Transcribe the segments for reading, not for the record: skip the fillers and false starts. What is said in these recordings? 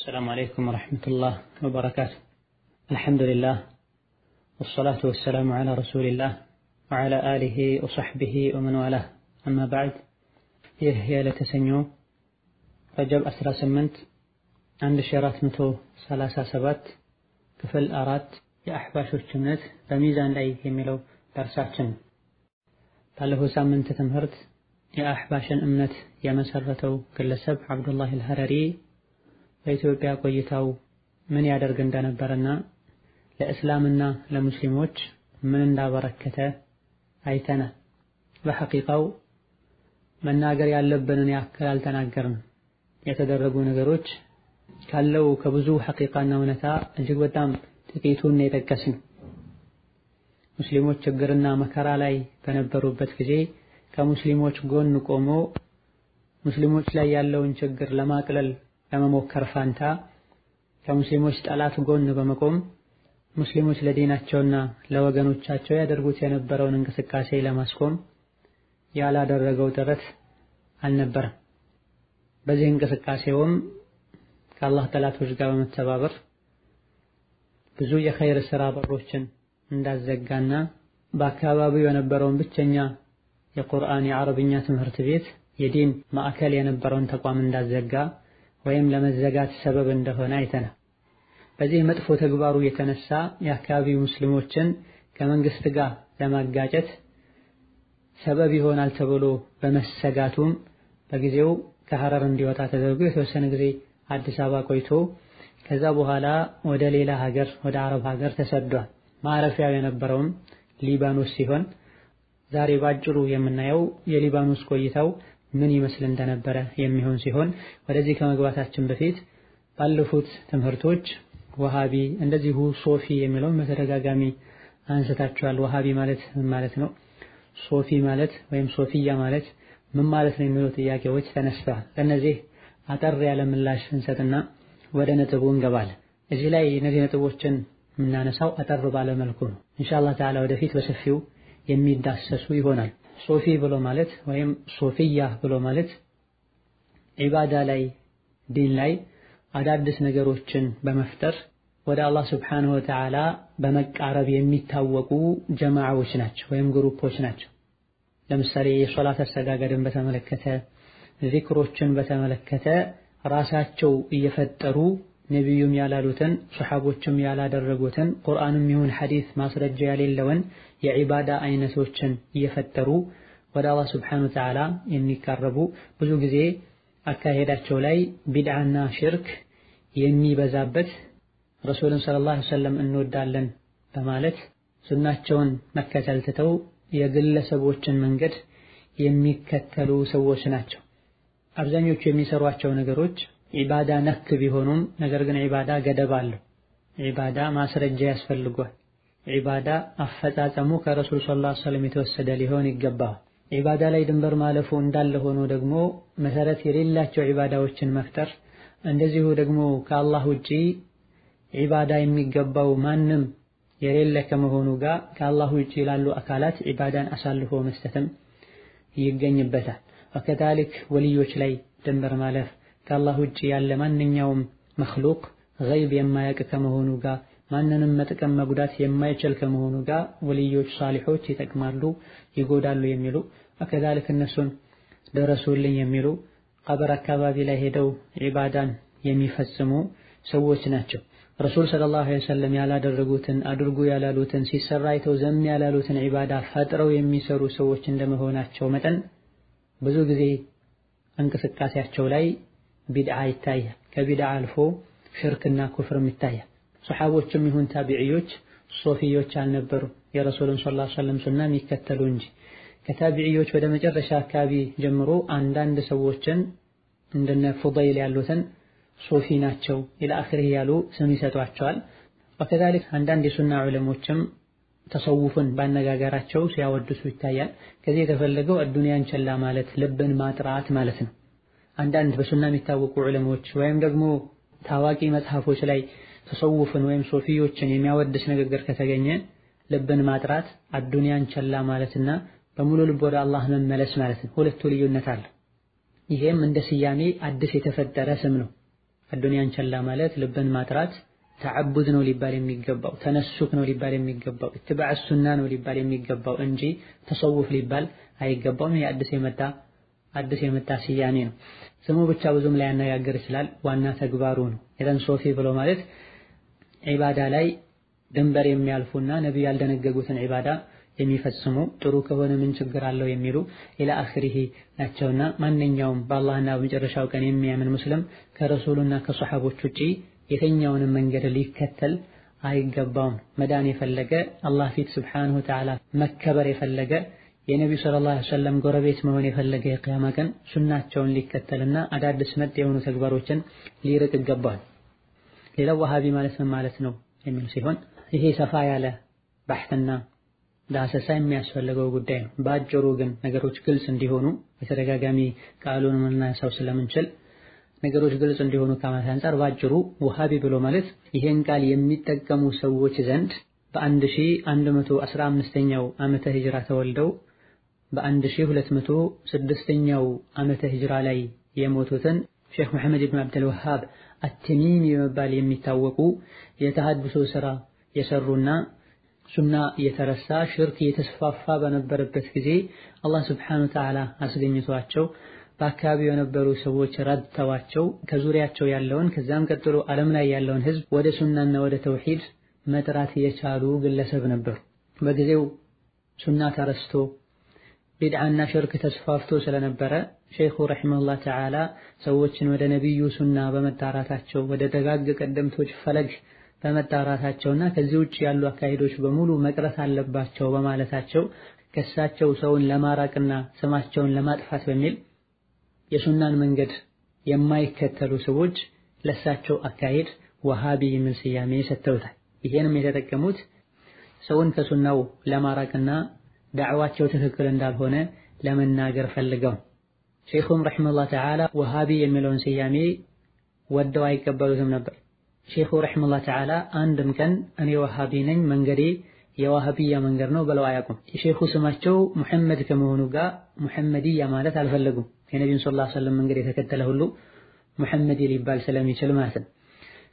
السلام عليكم ورحمة الله وبركاته. الحمد لله والصلاة والسلام على رسول الله وعلى آله وصحبه ومن والاه. أما بعد يهي لتسنيو رجب أسرى سمنت عند شيرات متو سلاسة سبات كفل أرات يأحباشو الجمنت بميزان لأي يميلو درساتشن تعلفو سامنت تمهرت يأحباشن أمنت يمسرتو كل سب عبد الله الهرري በኢትዮጵያ ቆይታው ምን ያደርግ እንደነበረና ለእስላምና ለሙስሊሞች ምን እንዳበረከተ አይተናል። በሐቂቃው መናገር ያለብንን ያክል አልተናገርንም። የተደረጉ ነገሮች ካለው ከብዙ ሐቂቃና እውነታ እጅግ በጣም ጥቂቱን የጠቀስን። ሙስሊሞች ችግርና መከራ ላይ በነበሩበት ጊዜ ከሙስሊሞች ጎን ቆሞ ሙስሊሞች ላይ ያለውን ችግር ለማቅለል ለመሞከር ፋንታ ከሙስሊሞች ጠላት ጎን በመቆም ሙስሊሞች ለዲናቸውና ለወገኖቻቸው ያደርጉት የነበረውን እንቅስቃሴ ለማስቆም ያላደረገው ጥረት አልነበረም። በዚህ እንቅስቃሴውም ከአላህ ጠላቶች ጋር በመተባበር ብዙ የኸይር ስራ በሮችን እንዳዘጋና በአካባቢው የነበረውን ብቸኛ የቁርአን የአረብኛ ትምህርት ቤት የዲን ማዕከል የነበረውን ተቋም እንዳዘጋ ወይም ለመዘጋት ሰበብ እንደሆነ አይተናል። በዚህ መጥፎ ተግባሩ የተነሳ የአካባቢው ሙስሊሞችን ከመንግስት ጋር ለማጋጨት ሰበብ ይሆናል ተብሎ በመሰጋቱም በጊዜው ከሐረር እንዲወጣ ተደርጎ የተወሰነ ጊዜ አዲስ አበባ ቆይቶ ከዛ በኋላ ወደ ሌላ ሀገር ወደ አረብ ሀገር ተሰዷል። ማረፊያው የነበረውም ሊባኖስ ሲሆን ዛሬ ባጭሩ የምናየው የሊባኖስ ቆይታው ምን ይመስል እንደነበረ የሚሆን ሲሆን ወደዚህ ከመግባታችን በፊት ባለፉት ትምህርቶች ወሃቢ እንደዚሁ ሶፊ የሚለውን በተደጋጋሚ አንስታችኋል። ወሃቢ ማለት ምን ማለት ነው? ሶፊ ማለት ወይም ሶፊያ ማለት ምን ማለት ነው የሚሉ ጥያቄዎች ተነስተዋል። ለነዚህ አጠር ያለ ምላሽ እንሰጥና ወደ ነጥቡ እንገባለን። እዚህ ላይ እነዚህ ነጥቦችን የምናነሳው አጠር ባለ መልኩ ነው። ኢንሻአላህ ተዓላ ወደፊት በሰፊው የሚዳሰሱ ይሆናል። ሶፊ ብሎ ማለት ወይም ሶፊያ ብሎ ማለት ዒባዳ ላይ ዲን ላይ አዳዲስ ነገሮችን በመፍጠር ወደ አላህ Subhanahu Wa Ta'ala በመቃረብ የሚታወቁ ጀማዓዎች ናቸው ወይም ግሩፖች ናቸው። ለምሳሌ የሶላት አሰጋገድን በተመለከተ ዚክሮችን በተመለከተ ራሳቸው እየፈጠሩ ነብዩም ያላሉትን ሱሐቦችም ያላደረጉትን ቁርአንም ይሁን ሐዲስ ማስረጃ የሌለውን የዒባዳ አይነቶችን እየፈጠሩ ወደ አላህ Subhanahu Wa Ta'ala የሚቀርቡ ብዙ ጊዜ አካሄዳቸው ላይ ቢድዓና ሽርክ የሚበዛበት ረሱልን ሰለላሁ ዐለይሂ ወሰለም እንወዳለን በማለት ሱናቸውን መከተል ትተው የግለሰቦችን መንገድ የሚከተሉ ሰዎች ናቸው። አብዛኞቹ የሚሰሯቸው ነገሮች ዒባዳ ነክ ቢሆኑም ነገር ግን ዒባዳ ገደብ አለው። ዒባዳ ማስረጃ ያስፈልገዋል። ዒባዳ አፈጻጸሙ ከረሱል ሰለላሁ ዐለይሂ ወሰለም የተወሰደ ሊሆን ይገባል። ዒባዳ ላይ ድንበር ማለፉ እንዳለ ሆኖ ደግሞ መሰረት የሌላቸው ዒባዳዎችን መፍጠር እንደዚሁ ደግሞ ከአላህ ውጪ ዒባዳ የሚገባው ማንም የሌለ ከመሆኑ ጋር ከአላህ ውጪ ላሉ አካላት ዒባዳን አሳልፎ መስጠትም ይገኝበታል። ወከዛሊክ ወልዮች ላይ ድንበር ማለፍ ከአላህ ውጪ ያለ ማንኛውም መኽሉቅ ገይብ የማያውቅ ከመሆኑ ጋር ማንንም መጥቀም መጉዳት የማይችል ከመሆኑ ጋር ወልዮች ሷሊሖች ይጠቅማሉ ይጎዳሉ የሚሉ ወከዛሊክ እነሱን ደረሱልኝ የሚሉ ቀብር አካባቢ ላይ ሄደው ዒባዳን የሚፈጽሙ ሰዎች ናቸው። ረሱል ሰለላሁ ዐለይሂ ወሰለም ያላደረጉትን አድርጉ ያላሉትን ሲሰራ አይተው ዘም ያላሉትን ዒባዳ ፈጥረው የሚሰሩ ሰዎች እንደመሆናቸው መጠን ብዙ ጊዜ እንቅስቃሴያቸው ላይ ቢድዓ ይታያል። ከቢድዓ አልፎ ሽርክና ኩፍርም ይታያል። ሱሐቦችም ይሁን ታቢዒዎች ሶፊዮች አልነበሩ የረሱልን ሰለላሁ ዐለይሂ ወሰለም ሱና የሚከተሉ እንጂ። ከታቢዒዎች ወደ መጨረሻ አካባቢ ጀምሮ አንዳንድ ሰዎችን እንደነ ፉደይል ያሉትን ሶፊ ናቸው ኢላ አኺሪህ ያሉ ስም ይሰጧቸዋል። ወከዛሊክ አንዳንድ የሱና ዑለሞችም ተሰውፍን ባነጋገራቸው ሲያወድሱ ይታያል። ከዚህ የተፈለገው አዱንያን ቸላ ማለት ልብን ማጥራት ማለት ነው። አንዳንድ በሱና የሚታወቁ ዑለሞች ወይም ደግሞ ታዋቂ መጽሐፎች ላይ ተሰውፍን ወይም ሶፊዮችን የሚያወድስ ንግግር ከተገኘ ልብን ማጥራት አዱንያን ቸላ ማለትና በሙሉ ልብ ወደ አላህ መመለስ ማለት ነው። ሁለቱ ልዩነት አለ። ይሄም እንደ ስያሜ አዲስ የተፈጠረ ስም ነው። አዱንያን ቸላ ማለት ልብን ማጥራት ተዓቡድ ነው ሊባል የሚገባው፣ ተነሱክ ነው ሊባል የሚገባው፣ ኢትባዕ ሱና ነው ሊባል የሚገባው እንጂ ተሰውፍ ሊባል አይገባውም። ይሄ አዲስ የመጣ ስያሜ ነው። ስሙ ብቻ ብዙም ላይ ያነጋግር ይችላል። ዋና ተግባሩ ነው። ኢዘን ሶፊ ብሎ ማለት ዒባዳ ላይ ድንበር የሚያልፉና ነብዩ ያልደነገጉትን ዒባዳ የሚፈጽሙ ጥሩ ከሆነ ምን ችግር አለው የሚሉ ኢላ አኺሪሂ ናቸውና ማንኛውም በአላህና በመጨረሻው ቀን የሚያምን ሙስሊም ከረሱሉና ከሷሐቦች ውጪ የትኛውንም መንገድ ሊከተል አይገባውም። መዳን የፈለገ አላህ ፊት ሱብሓነሁ ወተዓላ መከበር የፈለገ የነብዩ ሰለላሁ ዐለይሂ ወሰለም ጎረቤት መሆን የፈለገ የቂያማ ቀን ሱናቸውን ሊከተልና አዳዲስ መጥ የሆኑ ተግባሮችን ሊርቅ ይገባል። ሌላው ወሃቢ ማለት ምን ማለት ነው የሚል ሲሆን ይሄ ሰፋ ያለ ባሕትና ዳሰሳ የሚያስፈልገው ጉዳይ ነው። በአጭሩ ግን ነገሮች ግልጽ እንዲሆኑ በተደጋጋሚ ቃሉን መናሳው ስለምንችል ነገሮች ግልጽ እንዲሆኑ ከማለት አንፃር በአጭሩ ወሃቢ ብሎ ማለት ይሄን ቃል የሚጠቀሙ ሰዎች ዘንድ በ1115ኛው ዓመተ ሂጅራ ተወልደው በ1206ኛው ዓመተ ሂጅራ ላይ የሞቱትን ሼክ መሐመድ ኢብኑ አብዱል ወሃብ አተሚሚ በመባል የሚታወቁ የተሐድሶ ሥራ የሰሩና ሱና የተረሳ ሽርክ የተስፋፋ በነበረበት ጊዜ አላህ ሱብሓነሁ ወተዓላ አስገኝቷቸው በአካባቢው የነበሩ ሰዎች ረድተዋቸው ከዙሪያቸው ያለውን ከዛም ቀጥሎ ዓለም ላይ ያለውን ህዝብ ወደ ሱናና ወደ ተውሂድ መጥራት የቻሉ ግለሰብ ነበሩ። በጊዜው ሱና ተረስቶ ቢድዓና ሽርክ ተስፋፍቶ ስለነበረ ሼኹ ረሒመሁላህ ተዓላ ሰዎችን ወደ ነብዩ ሱና በመጣራታቸው ወደ ደጋግ ቀደምቶች ፈለግ በመጣራታቸውና ከዚህ ውጭ ያሉ አካሄዶች በሙሉ መቅረት አለባቸው በማለታቸው ከሳቸው ሰውን ለማራቅና ስማቸውን ለማጥፋት በሚል የሱናን መንገድ የማይከተሉ ሰዎች ለሳቸው አካሄድ ወሃቢ የሚል ስያሜ ሰጥተውታል። ይሄንም የተጠቀሙት ሰውን ከሱናው ለማራቅና ዳዕዋቸው ትክክል እንዳልሆነ ለመናገር ፈልገው። ሼኹም ረሒመሁላህ ተዓላ ወሃቢ የሚለውን ስያሜ ወደው አይቀበሉትም ነበር። ሼኹ ረሒመሁላህ ተዓላ አንድም ቀን እኔ ወሃቢ ነኝ መንገዴ የዋሃቢያ መንገድ ነው ብለው አያውቁም። የሼኹ ስማቸው ሙሐመድ ከመሆኑ ጋር ሙሐመድያ ማለት አልፈለጉም። የነቢዩን ሰለላሁ ዐለይሂ ወሰለም መንገድ የተከተለ ሁሉ ሙሐመድ ሊባል ስለሚችል ማለት ነው።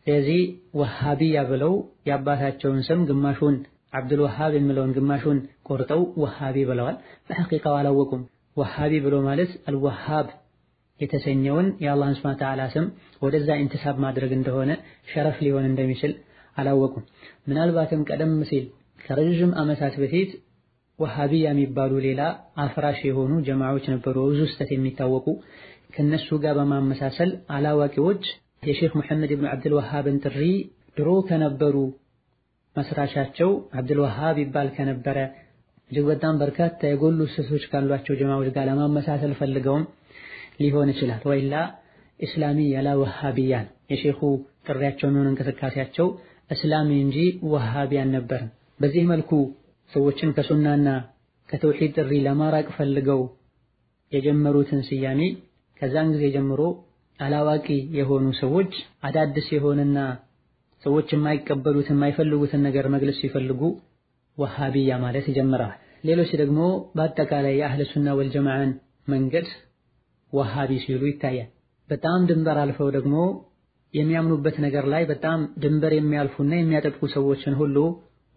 ስለዚህ ወሃቢያ ብለው የአባታቸውን ስም ግማሹን አብዱል ወሃብ የሚለውን ግማሹን ቆርጠው ወሃቢ ብለዋል። በሐቂቃው አላወቁም። ወሃቢ ብሎ ማለት አልወሃብ የተሰኘውን የአላህን ሱብሓነሁ ወተዓላ ስም ወደዛ ኢንቲሳብ ማድረግ እንደሆነ ሸረፍ ሊሆን እንደሚችል አላወቁም። ምናልባትም ቀደም ሲል ከረጅም ዓመታት በፊት ወሃቢያ የሚባሉ ሌላ አፍራሽ የሆኑ ጀማዓዎች ነበሩ፣ ብዙ ስህተት የሚታወቁ። ከነሱ ጋር በማመሳሰል አላዋቂዎች የሼኽ መሐመድ ኢብኑ አብዱል ወሃብን ጥሪ ድሮ ከነበሩ መስራቻቸው አብዱል ወሃብ ይባል ከነበረ እጅግ በጣም በርካታ የጎሉ ስህተቶች ካሏቸው ጀማዓዎች ጋር ለማመሳሰል ፈልገውም ሊሆን ይችላል። ወይላ እስላሚ ያላ ወሃቢያን የሼኹ ጥሪያቸው ነው እንቅስቃሴያቸው እስላሚ እንጂ ወሃቢያን ነበር። በዚህ መልኩ ሰዎችን ከሱናና ከተውሂድ ጥሪ ለማራቅ ፈልገው የጀመሩትን ስያሜ ከዛን ጊዜ ጀምሮ አላዋቂ የሆኑ ሰዎች አዳዲስ የሆነና ሰዎች የማይቀበሉትን የማይፈልጉትን ነገር መግለጽ ሲፈልጉ ወሃቢያ ማለት ይጀምራል። ሌሎች ደግሞ በአጠቃላይ የአህለ ሱና ወልጀማዓን መንገድ ወሃቢ ሲሉ ይታያል። በጣም ድንበር አልፈው ደግሞ የሚያምኑበት ነገር ላይ በጣም ድንበር የሚያልፉና የሚያጠቁ ሰዎችን ሁሉ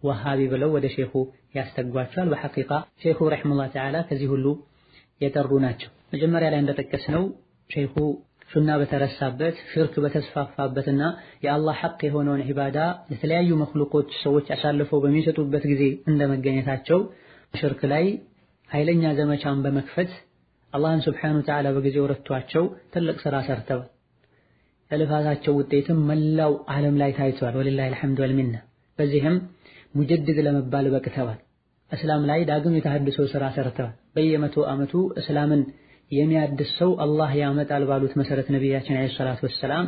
ወሃቢ ብለው ወደ ሼኹ ያስተጓቸዋል። በሐቂቃ ሼኹ ረሒመሁላህ ተዓላ ከዚህ ሁሉ የጠሩ ናቸው። መጀመሪያ ላይ እንደጠቀስነው ሼኹ ሱና በተረሳበት ሽርክ በተስፋፋበትና የአላህ ሐቅ የሆነውን ዒባዳ ለተለያዩ መኽሉቆች ሰዎች አሳልፈው በሚሰጡበት ጊዜ እንደመገኘታቸው ሽርክ ላይ ኃይለኛ ዘመቻን በመክፈት አላህን ሱብሓነሁ ወተዓላ በጊዜው ረድቷቸው ትልቅ ሥራ ሰርተዋል። የልፋታቸው ውጤትም መላው ዓለም ላይ ታይቷል። ወሊላሂል ሐምዱ ወልሚና። በዚህም ሙጀድድ ለመባል በቅተዋል። እስላም ላይ ዳግም የተሐድሶ ሥራ ሰርተዋል። በየመቶ ዓመቱ እስላምን የሚያድስ ሰው አላህ ያመጣል ባሉት መሰረት ነቢያችን አለይሂ ሰላቱ ወሰላም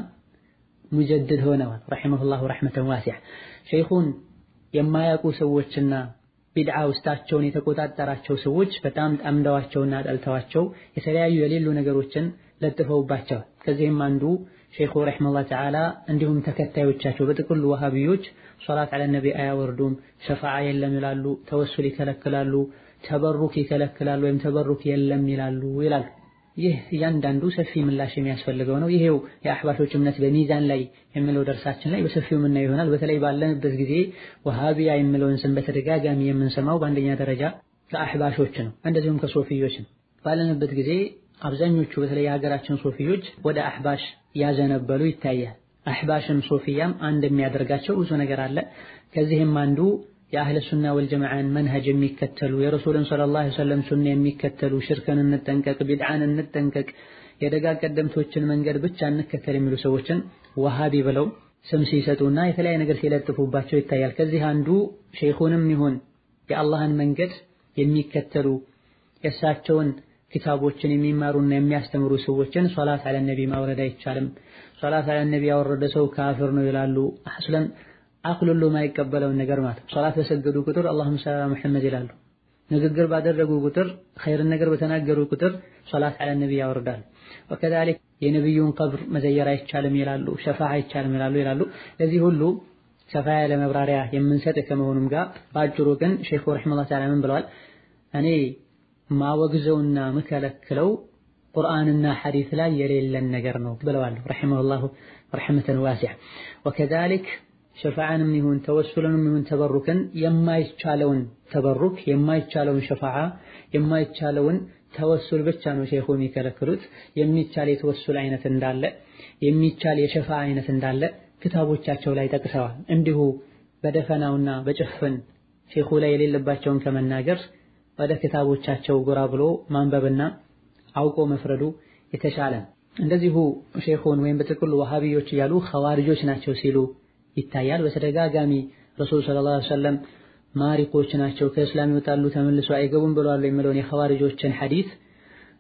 ሙጀድድ ሆነዋል። ረሒመሁላሁ ረሕመተን ዋሲዓ። ሼኹን የማያውቁ ሰዎችና ቢድዓ ውስጣቸውን የተቆጣጠራቸው ሰዎች በጣም ጠምደዋቸውና ጠልተዋቸው የተለያዩ የሌሉ ነገሮችን ለጥፈውባቸዋል። ከዚህም አንዱ ሼኹ ረሒመሁላህ ተዓላ እንዲሁም ተከታዮቻቸው በጥቅሉ ወሃቢዮች ሶላት ዐለ ነቢ አያወርዱም፣ ሸፋዓ የለም ይላሉ፣ ተወሱል ይከለክላሉ፣ ተበሩክ ይከለክላሉ ወይም ተበሩክ የለም ይላሉ። ይህ እያንዳንዱ ሰፊ ምላሽ የሚያስፈልገው ነው። ይሄው የአህባሾች እምነት በሚዛን ላይ የሚለው ደርሳችን ላይ በሰፊው የምናየው ይሆናል። በተለይ ባለንበት ጊዜ ወሃቢያ የሚለውን ስም በተደጋጋሚ የምንሰማው በአንደኛ ደረጃ ከአህባሾች ነው፣ እንደዚሁም ከሶፊዮች ነው። ባለንበት ጊዜ አብዛኞቹ በተለይ የሀገራችን ሶፊዮች ወደ አህባሽ ያዘነበሉ ይታያል። አህባሽም ሶፊያም አንድ የሚያደርጋቸው ብዙ ነገር አለ። ከዚህም አንዱ የአህለ ሱና ወልጀማዓን መንሀጅ የሚከተሉ የረሱልን ሰለላሁ ዐለይሂ ወሰለም ሱና የሚከተሉ ሽርክን እንጠንቀቅ፣ ቢድዓን እንጠንቀቅ፣ የደጋ ቀደምቶችን መንገድ ብቻ እንከተል የሚሉ ሰዎችን ወሃቢ ብለው ስም ሲሰጡና የተለያየ ነገር ሲለጥፉባቸው ይታያል። ከዚህ አንዱ ሼኹንም ይሁን የአላህን መንገድ የሚከተሉ የእሳቸውን ኪታቦችን የሚማሩና የሚያስተምሩ ሰዎችን ሶላት አለ ነቢ ማውረድ አይቻልም፣ ሶላት አለ ነቢ ያወረደ ሰው ካፊር ነው ይላሉ። አስለን አቅሉሉ ማይቀበለውን ነገር ማለት ሶላት በሰገዱ ቁጥር አላሁመ ሰሊ ዐላ ሙሐመድ ይላሉ። ንግግር ባደረጉ ቁጥር ኸይርን ነገር በተናገሩ ቁጥር ሶላት አለ ነቢ ያወርዳሉ። ወከዛሊክ የነብዩን ቀብር መዘየር አይቻልም ይላሉ፣ ሸፋዓ አይቻልም ይላሉ። ለዚህ ሁሉ ሰፋ ያለ መብራሪያ የምንሰጥ ከመሆኑም ጋር ባጭሩ ግን ሼኹ ረሂመሁላህ ተዓላ ምን ብለዋል? እኔ ማወግዘውና መከለክለው ቁርአንና ሐዲስ ላይ የሌለን ነገር ነው ብለዋል ረሂመሁላህ ረሕመተን ዋሲዓ። ወከዛሊክ ሸፋዓንም ይሁን ተወሱልንም ይሁን ተበሩክን የማይቻለውን ተበሩክ የማይቻለውን ሸፋዓ የማይቻለውን ተወሱል ብቻ ነው ሼኹ የሚከለክሉት። የሚቻል የተወሱል አይነት እንዳለ የሚቻል የሸፋዓ አይነት እንዳለ ክታቦቻቸው ላይ ጠቅሰዋል። እንዲሁ በደፈናውና በጭፍን ሼኹ ላይ የሌለባቸውን ከመናገር ወደ ክታቦቻቸው ጎራ ብሎ ማንበብና አውቆ መፍረዱ የተሻለ። እንደዚሁ ሼኹን ወይም በጥቅሉ ወሃቢዮች እያሉ ኸዋሪጆች ናቸው ሲሉ ይታያል። በተደጋጋሚ ረሱል ሰለላሁ ዐለይሂ ወሰለም ማሪኮች ናቸው ከእስላም ይወጣሉ ተመልሶ አይገቡም ብለዋል የሚለውን የኸዋሪጆችን ሐዲስ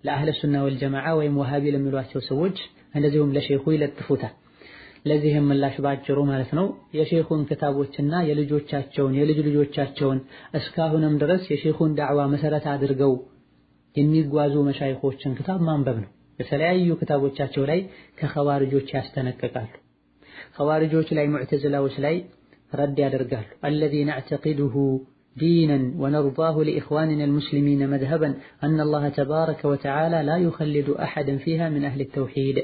ለአህለ ሱና ወልጀማዓ ወይም ወሃቢ ለሚሏቸው ሰዎች እንደዚሁም ለሼኹ ይለጥፉታል። ለዚህም ምላሽ ባጭሩ ማለት ነው የሼኹን ክታቦችና የልጆቻቸውን የልጅ ልጆቻቸውን እስካሁንም ድረስ የሼኹን ዳዕዋ መሰረት አድርገው የሚጓዙ መሻይኾችን ክታብ ማንበብ ነው። የተለያዩ ክታቦቻቸው ላይ ከኸዋሪጆች ያስጠነቅቃሉ። ኸዋሪጆች ላይ ሙዕተዝላዎች ላይ ረድ ያደርጋሉ። الذي نعتقده دينا ونرضاه لإخواننا المسلمين مذهبا أن الله تبارك وتعالى لا يخلد أحدا فيها من أهل التوحيد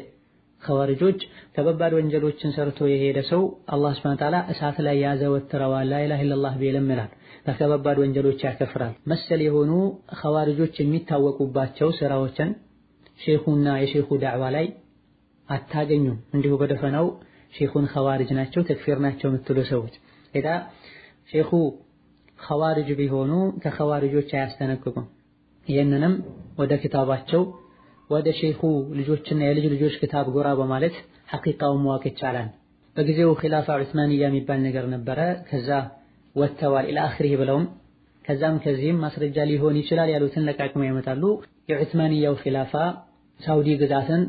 ኸዋሪጆች ከባባድ ወንጀሎችን ሰርቶ የሄደ ሰው አላህ ሱብሓነሁ ወተዓላ እሳት ላይ ያዘወትረዋል ላ ኢላሃ ኢለላህ ቢለምላል በከባባድ ወንጀሎች ያከፍራል። መሰል የሆኑ ኸዋሪጆች የሚታወቁባቸው ስራዎችን ሼኹና የሼኹ ዳዕዋ ላይ አታገኙም። እንዲሁ በደፈናው ሼኹን ኸዋሪጅ ናቸው ተክፊር ናቸው የምትሉ ሰዎች እዳ ሼኹ ኸዋሪጅ ቢሆኑ ከኸዋሪጆች አያስጠነቅቁም። ይህንንም ወደ ክታባቸው ወደ ሼኹ ልጆችና የልጅ ልጆች ክታብ ጎራ በማለት ሐቂቃውን ማወቅ ይቻላል። በጊዜው ኺላፋ ዑስማንያ የሚባል ነገር ነበረ። ከዛ ወተዋል ኢላ አኺሪህ ብለውም ከዛም ከዚህም ማስረጃ ሊሆን ይችላል ያሉትን ለቃቅመው ያመጣሉ። የዑስማንያው ኺላፋ ሳውዲ ግዛትን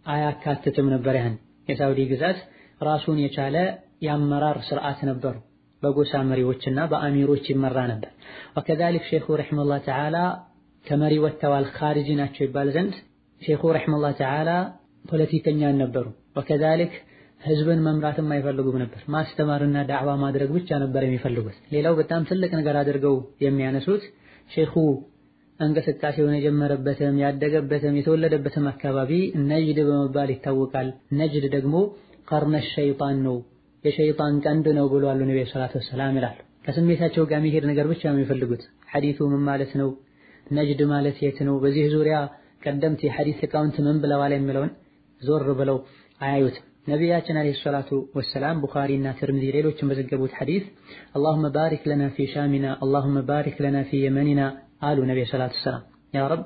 አያካትትም ነበር። ያን የሳውዲ ግዛት ራሱን የቻለ የአመራር ስርዓት ነበሩ። በጎሳ መሪዎችና በአሚሮች ይመራ ነበር። ወከዛሊክ ሼኹ ረሂመሁላህ ተዓላ ከመሪ ወተዋል ኻሪጂ ናቸው ይባል ዘንድ ሼኹ ረሂመሁላህ ተዓላ ፖለቲከኛ ነበሩ። ወከዛሊክ ህዝብን መምራትም አይፈልጉም ነበር። ማስተማርና ዳዕዋ ማድረግ ብቻ ነበር የሚፈልጉት። ሌላው በጣም ትልቅ ነገር አድርገው የሚያነሱት ሼኹ እንቅስቃሴውን የጀመረበትም ያደገበትም የተወለደበትም አካባቢ ነጅድ በመባል ይታወቃል። ነጅድ ደግሞ ቀርነ ሸይጣን ነው የሸይጣን ቀንድ ነው ብለዋል ነብዩ ሰለላሁ ዐለይሂ ወሰለም ይላል። ከስሜታቸው ጋር የሚሄድ ነገር ብቻ ነው የሚፈልጉት። ሐዲሱ ምን ማለት ነው? ነጅድ ማለት የት ነው? በዚህ ዙሪያ ቀደምት የሐዲስ ሊቃውንት ምን ብለዋል የሚለውን ዞር ብለው አያዩትም። ነቢያችን አለይሂ ሰላቱ ወሰላም ቡኻሪና ትርሚዚ ሌሎችም በዘገቡት ሐዲስ اللهم بارك لنا في شامنا اللهم بارك لنا في يمننا አሉ ነብዩ ሰለላሁ ዐለይሂ ወሰለም። ያ ረብ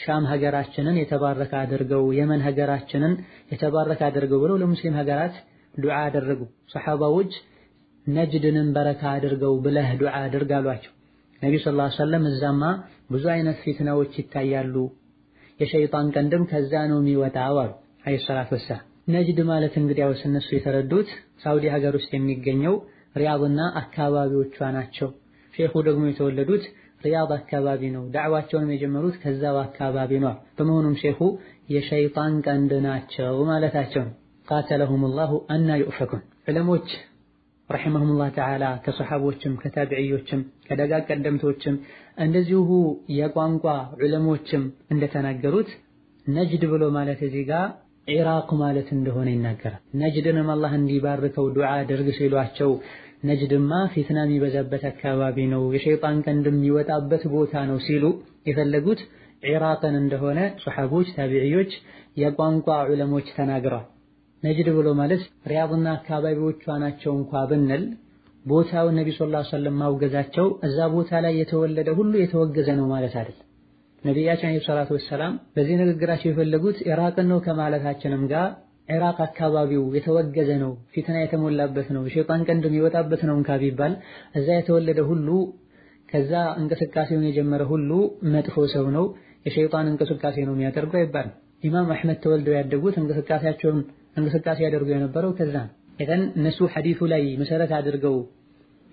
ሻም ሀገራችንን የተባረከ አድርገው የመን ሀገራችንን የተባረከ አድርገው ብለው ለሙስሊም ሀገራት ዱዓ አደረጉ። ሱሐባዎች ነጅድንም በረካ አድርገው ብለህ ዱዓ አድርጋሏቸው። ነብዩ ሰለላሁ ዐለይሂ ወሰለም እዛማ ብዙ አይነት ፊትናዎች ይታያሉ፣ የሸይጣን ቀንድም ከዛ ነው የሚወጣው አሉ አለይሂ ሰላቱ ወሰላም። ነጅድ ማለት እንግዲያውስ እነሱ የተረዱት ሳውዲ ሀገር ውስጥ የሚገኘው ሪያድና አካባቢዎቿ ናቸው። ሼኹ ደግሞ የተወለዱት ሪያድ አካባቢ ነው። ዳዕዋቸውንም የጀመሩት ከዛው አካባቢ ነው። በመሆኑም ሼኹ የሸይጣን ቀንድ ናቸው ማለታቸው ነው። ቃተለሁሙላሁ አና ዩእፈኩን። ዑለሞች ረሒመሁሙላህ ተዓላ ከሰሓቦችም ከታቢዕዮችም ከደጋግ ቀደምቶችም እንደዚሁ የቋንቋ ዑለሞችም እንደተናገሩት ነጅድ ብሎ ማለት እዚህ ጋር ኢራቅ ማለት እንደሆነ ይናገራል። ነጅድንም አላህ እንዲባርከው ዱዓ አድርግ ሲሏቸው ነጅድማ ፊትና የሚበዛበት አካባቢ ነው፣ የሸይጣን ቀንድ የሚወጣበት ቦታ ነው ሲሉ የፈለጉት ኢራቅን እንደሆነ ሱሐቦች፣ ታቢዒዎች፣ የቋንቋ ዑለሞች ተናግረዋል። ነጅድ ብሎ ማለት ሪያድና አካባቢዎቿ ናቸው እንኳ ብንል ቦታውን ነቢ ሰለላሁ ዐለይሂ ወሰለም ማውገዛቸው እዛ ቦታ ላይ የተወለደ ሁሉ የተወገዘ ነው ማለት አይደል። ነቢያችን አለይሂ ሰላቱ ወሰላም በዚህ ንግግራቸው የፈለጉት ኢራቅን ነው ከማለታችንም ጋር ኢራቅ አካባቢው የተወገዘ ነው፣ ፊትና የተሞላበት ነው፣ ሸይጣን ቀንድ የሚወጣበት ነው እንካ ቢባል እዛ የተወለደ ሁሉ ከዛ እንቅስቃሴውን የጀመረ ሁሉ መጥፎ ሰው ነው፣ የሸይጣን እንቅስቃሴ ነው የሚያደርገው አይባልም። ኢማም አህመድ ተወልደው ያደጉት እንቅስቃሴ ያደርጉ የነበረው ከዛ ነው። ኢዘን እነሱ ሐዲሱ ላይ መሰረት አድርገው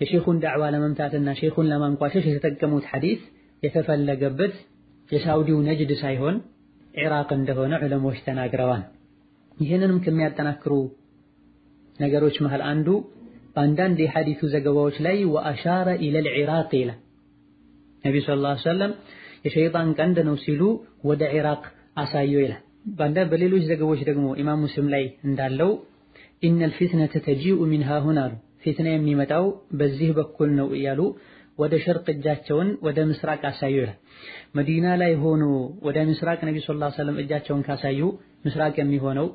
የሼኹን ዳዕዋ ለመምታትና ሼኹን ለማንቋሸሽ የተጠቀሙት ሐዲስ የተፈለገበት የሳውዲው ነጅድ ሳይሆን ኢራቅ እንደሆነ ዑለሞች ተናግረዋል። ይህንንም ከሚያጠናክሩ ነገሮች መሃል አንዱ በአንዳንድ የሐዲሱ ዘገባዎች ላይ ወአሻረ ኢለል ኢራቅ ይላል። ነቢ ሰለላሁ ዐለይሂ ወሰለም የሸይጣን ቀንድ ነው ሲሉ ወደ ኢራቅ አሳዩ ይላል። በሌሎች ዘገባዎች ደግሞ ኢማም ሙስሊም ላይ እንዳለው ኢነል ፊትነተ ተጂኡ ሚን ሃሁና አሉ። ፊትና የሚመጣው በዚህ በኩል ነው እያሉ ወደ ሸርቅ እጃቸውን ወደ ምስራቅ አሳዩ ይላል። መዲና ላይ ሆኖ ወደ ምስራቅ ነቢ ሰለላሁ ዐለይሂ ወሰለም እጃቸውን ካሳዩ ምስራቅ የሚሆነው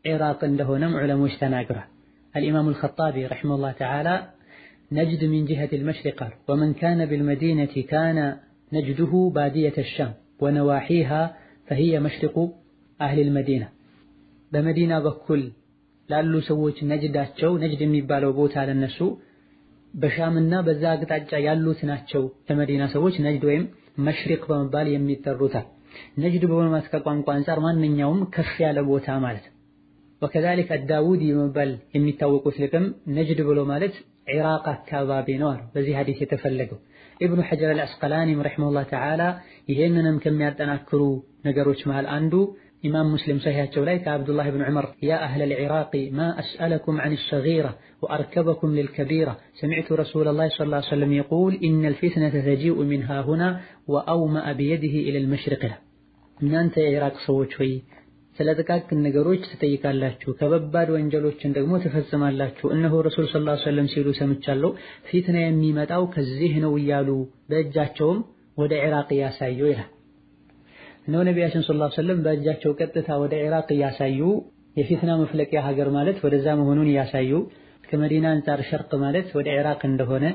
ኢራቅ እንደሆነም ዑለሞች ተናግረዋል። አልኢማሙ አልኸጣቢ ረሒመሁላህ ተዓላ ነጅድ ሚን ጂሀቲል መሽሪቅ አሉ። ወመን ካነ ቢልመዲነቲ ካነ ነጅዱሁ ባዲየተ ሻም ወነዋሒሃ ፈሂየ መሽሪቁ አህሊል መዲና። በመዲና በኩል ላሉ ሰዎች ነጅዳቸው ነጅድ የሚባለው ቦታ ለነሱ በሻምና በዛ አቅጣጫ ያሉት ናቸው። ለመዲና ሰዎች ነጅድ ወይም መሽሪቅ በመባል የሚጠሩታል። ነጅድ በማለት ከቋንቋ አንፃር ማንኛውም ከፍ ያለ ቦታ ማለት ነው። ወከዛሊክ አዳውዲ በመባል የሚታወቁት ልቅም ነጅድ ብሎ ማለት ኢራቅ አካባቢ ነው አሉ። በዚህ ሐዲስ የተፈለገው ኢብኑ ሐጀር አልአስቀላኒም ረሒመሁላህ ተዓላ ይሄንንም ከሚያጠናክሩ ነገሮች መሃል አንዱ ኢማም ሙስሊም ሰሒሐቸው ላይ ከአብዱላህ ብን ዑመር ያ አህለል ኢራቅ ማ አስአለኩም ዐን ሰጊራ ወአርከበኩም ሊልከቢራ ሰሚዕቱ ረሱለላህ ሰለላሁ ዐለይሂ ወሰለም የቁል ኢነል ፊትነተ ተጂኡ ሚን ሃሁና ወአውመአ ቢየዲሂ ኢለል መሽሪቅ። እናንተ የኢራቅ ሰዎች ሆይ ስለ ጥቃቅን ነገሮች ትጠይቃላችሁ፣ ከባባድ ወንጀሎችን ደግሞ ትፈጽማላችሁ። እነሆ ረሱል ሰለላሁ ዐለይሂ ወሰለም ሲሉ ሰምቻለሁ ፊትና የሚመጣው ከዚህ ነው እያሉ በእጃቸውም ወደ ኢራቅ እያሳዩ ይላል። እነሆ ነቢያችን ሰለላሁ ዐለይሂ ወሰለም በእጃቸው ቀጥታ ወደ ኢራቅ እያሳዩ የፊትና መፍለቂያ ሀገር ማለት ወደዛ መሆኑን እያሳዩ ከመዲና አንፃር ሸርቅ ማለት ወደ ኢራቅ እንደሆነ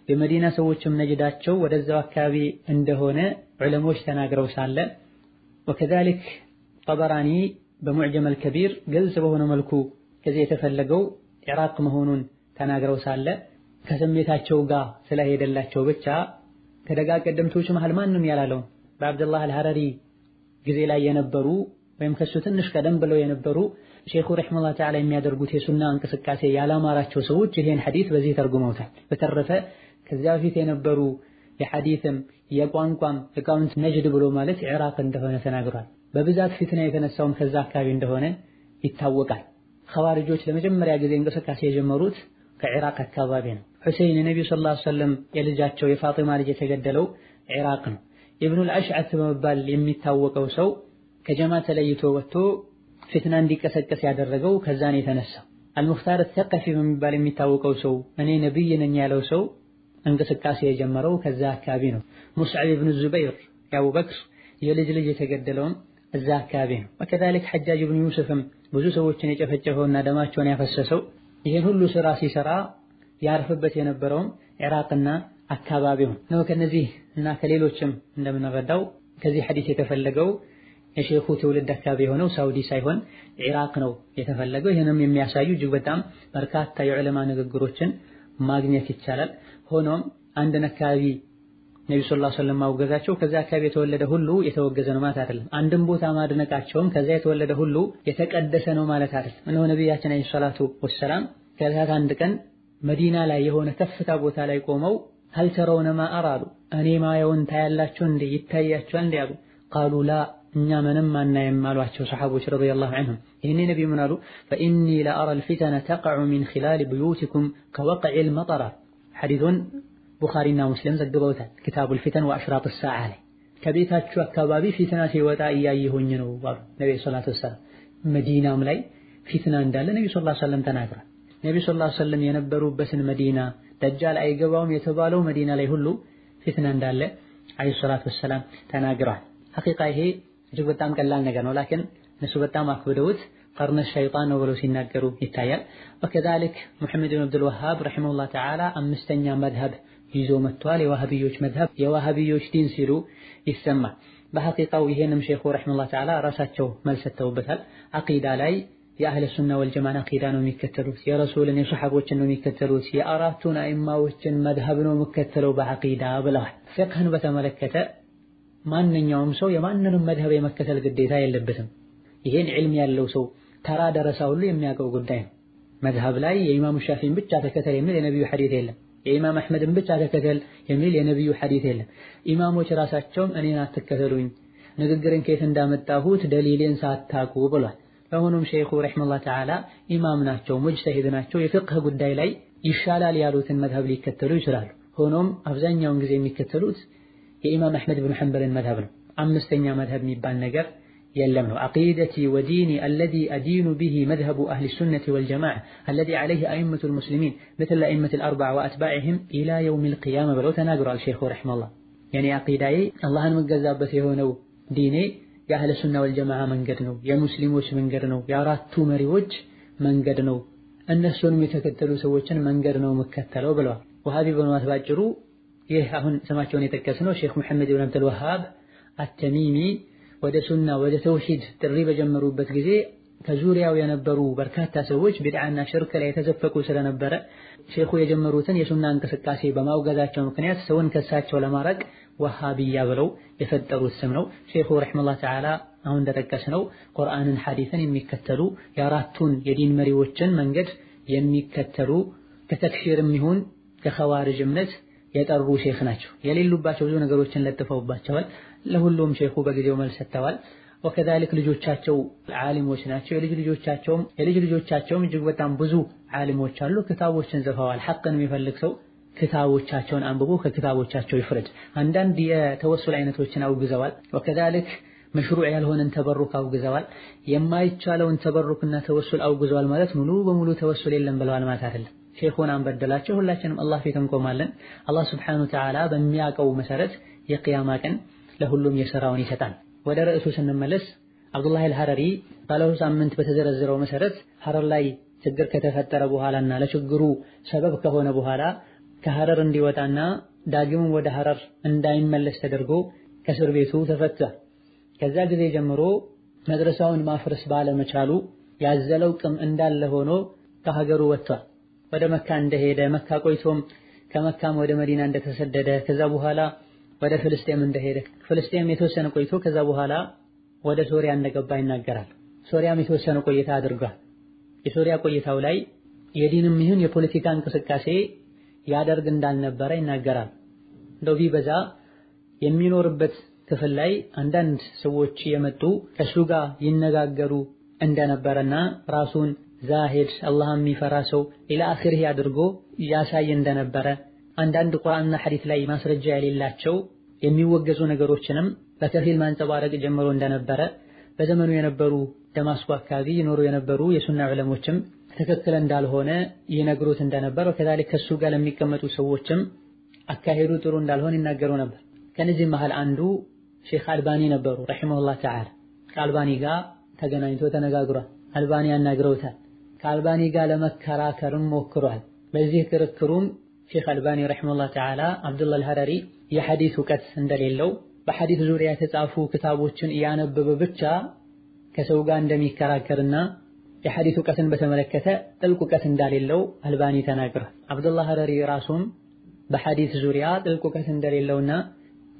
የመዲና ሰዎችም ነጅዳቸው ወደዛው አካባቢ እንደሆነ ዑለሞች ተናግረው ሳለ ወከዛሊክ ጠበራኒ በሙዕጀም አልከቢር ግልጽ በሆነ መልኩ ከዚህ የተፈለገው ኢራቅ መሆኑን ተናግረው ሳለ ከስሜታቸው ጋር ስለሄደላቸው ብቻ ከደጋ ቀደምቶች መሃል ማንም ያላለው በአብዱላህ አልሐረሪ ጊዜ ላይ የነበሩ ወይም ከሱ ትንሽ ቀደም ብለው የነበሩ ሼኹ ረሒመሁላህ ተዓላ የሚያደርጉት የሱና እንቅስቃሴ ያላማራቸው ሰዎች ይሄን ሐዲስ በዚህ ተርጉመውታል። በተረፈ ከዚያ በፊት የነበሩ የሐዲስም የቋንቋም ሊቃውንት ነጅድ ብሎ ማለት ኢራቅ እንደሆነ ተናግሯል። በብዛት ፊትና የተነሳውም ከዛ አካባቢ እንደሆነ ይታወቃል። ኸዋሪጆች ለመጀመሪያ ጊዜ እንቅስቃሴ የጀመሩት ከኢራቅ አካባቢ ነው። ሁሴይን የነቢዩ ሰለላሁ ዐለይሂ ወሰለም የልጃቸው የፋጢማ ልጅ የተገደለው ኢራቅ ነው። ኢብኑል አሽዓት በመባል የሚታወቀው ሰው ከጀማ ተለይቶ ወጥቶ ፊትና እንዲቀሰቀስ ያደረገው ከዛ ነው የተነሳው። አልሙኽታር ተቀፊ በመባል የሚታወቀው ሰው እኔ ነብይ ነኝ ያለው ሰው እንቅስቃሴ የጀመረው ከዛ አካባቢ ነው። ሙስዓብ ኢብኑ ዙበይር የአቡበክር የልጅ ልጅ የተገደለውም እዛ አካባቢ ነው። ወከዛሊክ ሐጃጅ ኢብኑ ዩሱፍም ብዙ ሰዎችን የጨፈጨፈውና ደማቸውን ያፈሰሰው ይሄን ሁሉ ስራ ሲሰራ ያርፍበት የነበረውም ኢራቅና አካባቢው ነው። ከነዚህ እና ከሌሎችም እንደምንረዳው ከዚህ ሐዲስ የተፈለገው የሼኹ ትውልድ አካባቢ የሆነው ሳውዲ ሳይሆን ኢራቅ ነው የተፈለገው። ይህንም የሚያሳዩ እጅግ በጣም በርካታ የዑለማ ንግግሮችን ማግኘት ይቻላል። ሆኖም አንድን አካባቢ ነብዩ ሰለላሁ ዐለይሂ ወሰለም ማውገዛቸው ከዛ አካባቢ የተወለደ ሁሉ የተወገዘ ነው ማለት አይደለም። አንድን ቦታ ማድነቃቸውም ከዛ የተወለደ ሁሉ የተቀደሰ ነው ማለት አይደለም። እነሆ ነቢያችን አለይሂ ሰላቱ ወሰላም ከዕለታት አንድ ቀን መዲና ላይ የሆነ ከፍታ ቦታ ላይ ቆመው ሀል ተረውነ ማ አራሉ እኔ ማየውን ታያላችሁ እንዴ ይታያችኋል እንዴ አሉ። ቃሉ ላ እኛ ምንም አናይም አሏቸው ሰሐቦች ረዲየላሁ ዐንሁም። ይህኔ ነቢዩ ምን አሉ? ፈኢኒ ለአራ አልፊተነ ተቀዑ ሚን ኺላሊ ቡዩቲኩም ከወቅዒል መጠራ። ሐዲሱን ቡኻሪና ሙስሊም ዘግበውታል። ኪታቡል ፊተን ወአሽራጥ ሰዓ ላይ ከቤታችሁ አካባቢ ፊትና ሲወጣ እያየሁኝ ነው ባሉ ነብዩ ሰለላሁ ዐለይሂ ወሰለም። መዲናም ላይ ፊትና እንዳለ ነብዩ ሰለላሁ ዐለይሂ ወሰለም ተናግረዋል። ነብዩ ሰለላሁ ዐለይሂ ወሰለም የነበሩበትን መዲና ደጃል አይገባውም የተባለው መዲና ላይ ሁሉ ፊትና እንዳለ አለይሂ ሰላቱ ወሰለም ተናግረዋል። ሐቂቃ ይሄ እጅግ በጣም ቀላል ነገር ነው። ላኪን እነሱ በጣም አክብደውት ቀርነ ሸይጣን ነው ብለው ሲናገሩ ይታያል። ወከዛሊክ ሙሐመድ ኢብኑ አብዱል ወሃብ ረሂመሁላህ ተዓላ አምስተኛ መዝሀብ ይዞ መጥቷል። የዋሃቢዮች መዝሀብ የዋሃቢዮች ዲን ሲሉ ይሰማል። በሐቂቃው ይሄንም ሼኹ ረሂመሁላህ ተዓላ ራሳቸው መልስ ሰጥተውበታል። አቂዳ ላይ የአህለ ሱና ወልጀማዓ አቂዳ ነው የሚከተሉት፣ የረሱልን የሱሐቦችን ነው የሚከተሉት፣ የአራቱን አይማዎችን መዝሀብ ነው የሚከተለው በአቂዳ ብለዋል። ፍቅህን በተመለከተ ማንኛውም ሰው የማንንም መዝሀብ የመከተል ግዴታ የለበትም። ይሄን ዒልም ያለው ሰው ተራ ደረሳ ሁሉ የሚያውቀው ጉዳይ ነው። መዝሀብ ላይ የኢማሙ ሻፊዒን ብቻ ተከተል የሚል የነብዩ ሐዲስ የለም። የኢማም አህመድን ብቻ ተከተል የሚል የነብዩ ሐዲስ የለም። ኢማሞች ራሳቸውም እኔን አትከተሉኝ ንግግርን ከየት እንዳመጣሁት ደሊሌን ሳታቁ ብሏል። ለሆኖም ሼኹ ረሂመሁላህ ተዓላ ኢማም ናቸው፣ ሙጅተሂድ ናቸው። የፍቅህ ጉዳይ ላይ ይሻላል ያሉትን መዝሀብ ሊከተሉ ይችላሉ። ሆኖም አብዛኛውን ጊዜ የሚከተሉት የኢማም አህመድ ብን ሐንበልን መዝሀብ ነው። አምስተኛ መዝሀብ የሚባል ነገር የለም ነው። አቂደቲ ወዲኒ አለዚ አዲኑ ቢሂ መዝሀቡ አህሊ ሱነቲ ወልጀማዓ አለዚ ዐለይሂ አኢመቱል ሙስሊሚን ምትለ አኢመቱል አርበዓ ወአትባዕህም ኢላ የውሚል ቂያማ ብለው ተናግረዋል ሼኹ ረሂመሁላህ። የኔ አቂዳዬ አላህን መገዛበት የሆነው ዲኔ የአህለ ሱና ወልጀማዓ መንገድ ነው፣ የሙስሊሞች መንገድ ነው፣ የአራቱ መሪዎች መንገድ ነው፣ እነሱንም የተከተሉ ሰዎችን መንገድ ነው የምከተለው ብለዋል። ወሃቢ በማለት ባጭሩ ይህ አሁን ስማቸውን የጠቀስነው ሼኽ መሐመድ ኢብኑ አብዱል ወሃብ አተሚሚ ወደ ሱና ወደ ተውሂድ ጥሪ በጀመሩበት ጊዜ ከዙሪያው የነበሩ በርካታ ሰዎች ቢድዓና ሽርክ ላይ የተዘፈቁ ስለነበረ ሼኹ የጀመሩትን የሱና እንቅስቃሴ በማውገዛቸው ምክንያት ሰውን ከሳቸው ለማራቅ ወሃቢያ ብለው የፈጠሩት ስም ነው። ሼኹ ረሂመሁላህ ተዓላ አሁን እንደጠቀስነው ቁርአንን ሐዲስን የሚከተሉ የአራቱን የዲን መሪዎችን መንገድ የሚከተሉ ከተክፊርም ይሁን ከኸዋሪጅ እምነት የጠሩ ሼኽ ናቸው። የሌሉባቸው ብዙ ነገሮችን ለጥፈውባቸዋል። ለሁሉም ሼኹ በጊዜው መልስ ሰጥተዋል። ወከዛሊክ ልጆቻቸው ዓሊሞች ናቸው። የልጅ ልጆቻቸውም እጅግ በጣም ብዙ ዓሊሞች አሉ። ክታቦችን ጽፈዋል። ሐቅን የሚፈልግ ሰው ክታቦቻቸውን አንብቦ ከክታቦቻቸው ይፍረድ። አንዳንድ የተወሱል አይነቶችን አውግዘዋል። ወከዛሊክ መሽሩዕ ያልሆነን ተበሩክ አውግዘዋል። የማይቻለውን ተበሩክና ተወሱል አውግዘዋል ማለት ሙሉ በሙሉ ተወሱል የለም ብለዋል ማለት አይደለም። ሼኹን አንበደላቸው። ሁላችንም አላህ ፊት እንቆማለን። አላህ ሱብሓነሁ ወተዓላ በሚያውቀው መሰረት የቂያማ ቀን ለሁሉም የሥራውን ይሰጣል። ወደ ርዕሱ ስንመለስ አብዱላህ አልሐረሪ ባለፈው ሳምንት በተዘረዘረው መሰረት ሐረር ላይ ችግር ከተፈጠረ በኋላና ለችግሩ ሰበብ ከሆነ በኋላ ከሐረር እንዲወጣና ዳግም ወደ ሐረር እንዳይመለስ ተደርጎ ከእስር ቤቱ ተፈታ። ከዛ ጊዜ ጀምሮ መድረሳውን ማፍረስ ባለመቻሉ ያዘለው ቅም እንዳለ ሆኖ ከሀገሩ ወጥቷል። ወደ መካ እንደሄደ መካ ቆይቶም ከመካም ወደ መዲና እንደተሰደደ ከዛ በኋላ ወደ ፍልስጤም እንደሄደ ፍልስጤም የተወሰነ ቆይቶ ከዛ በኋላ ወደ ሶሪያ እንደገባ ይናገራል። ሶሪያም የተወሰነ ቆይታ አድርጓል። የሶሪያ ቆይታው ላይ የዲንም ይሁን የፖለቲካ እንቅስቃሴ ያደርግ እንዳልነበረ ይናገራል። እንደው ቢበዛ የሚኖርበት ክፍል ላይ አንዳንድ ሰዎች የመጡ ከሱ ጋር ይነጋገሩ እንደነበረና ራሱን ዛሂድ አላህን የሚፈራ ሰው ኢላ አኺሪህ አድርጎ ያሳይ እንደነበረ አንዳንድ ቁርአንና ሐዲስ ላይ ማስረጃ የሌላቸው የሚወገዙ ነገሮችንም በከፊል ማንጸባረቅ ጀምሮ እንደነበረ በዘመኑ የነበሩ ደማስቆ አካባቢ ይኖሩ የነበሩ የሱና ዑለሞችም ትክክል እንዳልሆነ ይነግሩት እንደነበረ ከዛሊክ ከሱ ጋር ለሚቀመጡ ሰዎችም አካሄዱ ጥሩ እንዳልሆነ ይናገሩ ነበር። ከነዚህ መሃል አንዱ ሼኽ አልባኒ ነበሩ ረሂመሁላህ ተዓላ። ከአልባኒ ጋር ተገናኝቶ ተነጋግሯል። አልባኒ ያናግረውታል። ከአልባኒ ጋር ለመከራከርም ሞክሯል። በዚህ ክርክሩም ሼኽ አልባኒ ረሂመሁላህ ተዓላ አብዱላህ አልሐረሪ የሐዲስ እውቀት እንደሌለው በሐዲስ ዙሪያ የተጻፉ ክታቦችን እያነበበ ብቻ ከሰው ጋር እንደሚከራከርና የሐዲስ እውቀትን በተመለከተ ጥልቅ እውቀት እንደሌለው አልባኒ ተናግሯል። አብዱላህ አልሐረሪ ራሱም በሐዲስ ዙሪያ ጥልቅ እውቀት እንደሌለውና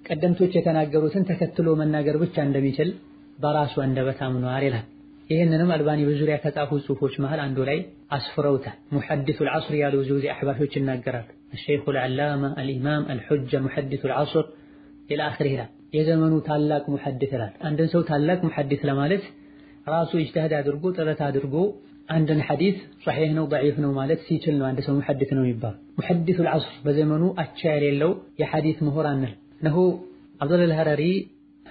ቀደምቶች የተናገሩትን ተከትሎ መናገር ብቻ እንደሚችል በራሱ አንደበት አምኗል ይላል። ይህንንም አልባኒ በዙሪያ ከጻፉ ጽሁፎች መሃል አንዱ ላይ አስፍረውታል። ሙሐዲሱል ዐስር ያሉ ብዙ ጊዜ አሕባሾች ይናገራሉ። الشيخul العلامة الإمام الحجة محدث العصر إلى آخره ይላል። የዘመኑ ታላቅ ሙሐዲስ ይላል። አንድን ሰው ታላቅ ሙሐዲስ ለማለት ራሱ ኢጅቲሃድ አድርጎ ጥረት አድርጎ አንድን ሐዲስ ሷሂህ ነው ضعيف ነው ማለት ሲችል ነው አንድ ሰው ሙሐዲስ ነው የሚባል። ሙሐዲሱል ዐስር በዘመኑ አቻ የሌለው የሐዲስ ምሁራን ነው። አብዱላህ አልሐረሪ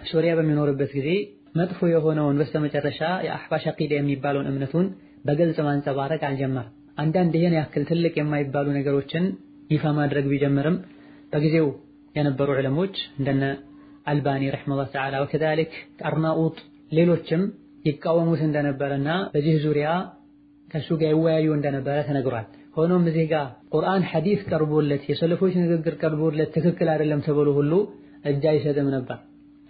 ሶሪያ በሚኖርበት ጊዜ መጥፎ የሆነውን በስተመጨረሻ የአህባሽ አቂዳ የሚባለውን እምነቱን በግልጽ ማንጸባረቅ አልጀመረም። አንዳንድ ይሄን ያክል ትልቅ የማይባሉ ነገሮችን ይፋ ማድረግ ቢጀምርም በጊዜው የነበሩ ዑለሞች እንደነ አልባኒ ረሂመሁላህ ተዓላ ወከዛሊክ አርናኡጥ ሌሎችም ይቃወሙት እንደነበረና በዚህ ዙሪያ ከሱ ጋር ይወያዩ እንደነበረ ተነግሯል። ሆኖም እዚህ ጋር ቁርአን ሐዲስ ቀርቦለት የሰለፎች ንግግር ቀርቦለት ትክክል አይደለም ተብሎ ሁሉ እጅ አይሰጥም ነበር፣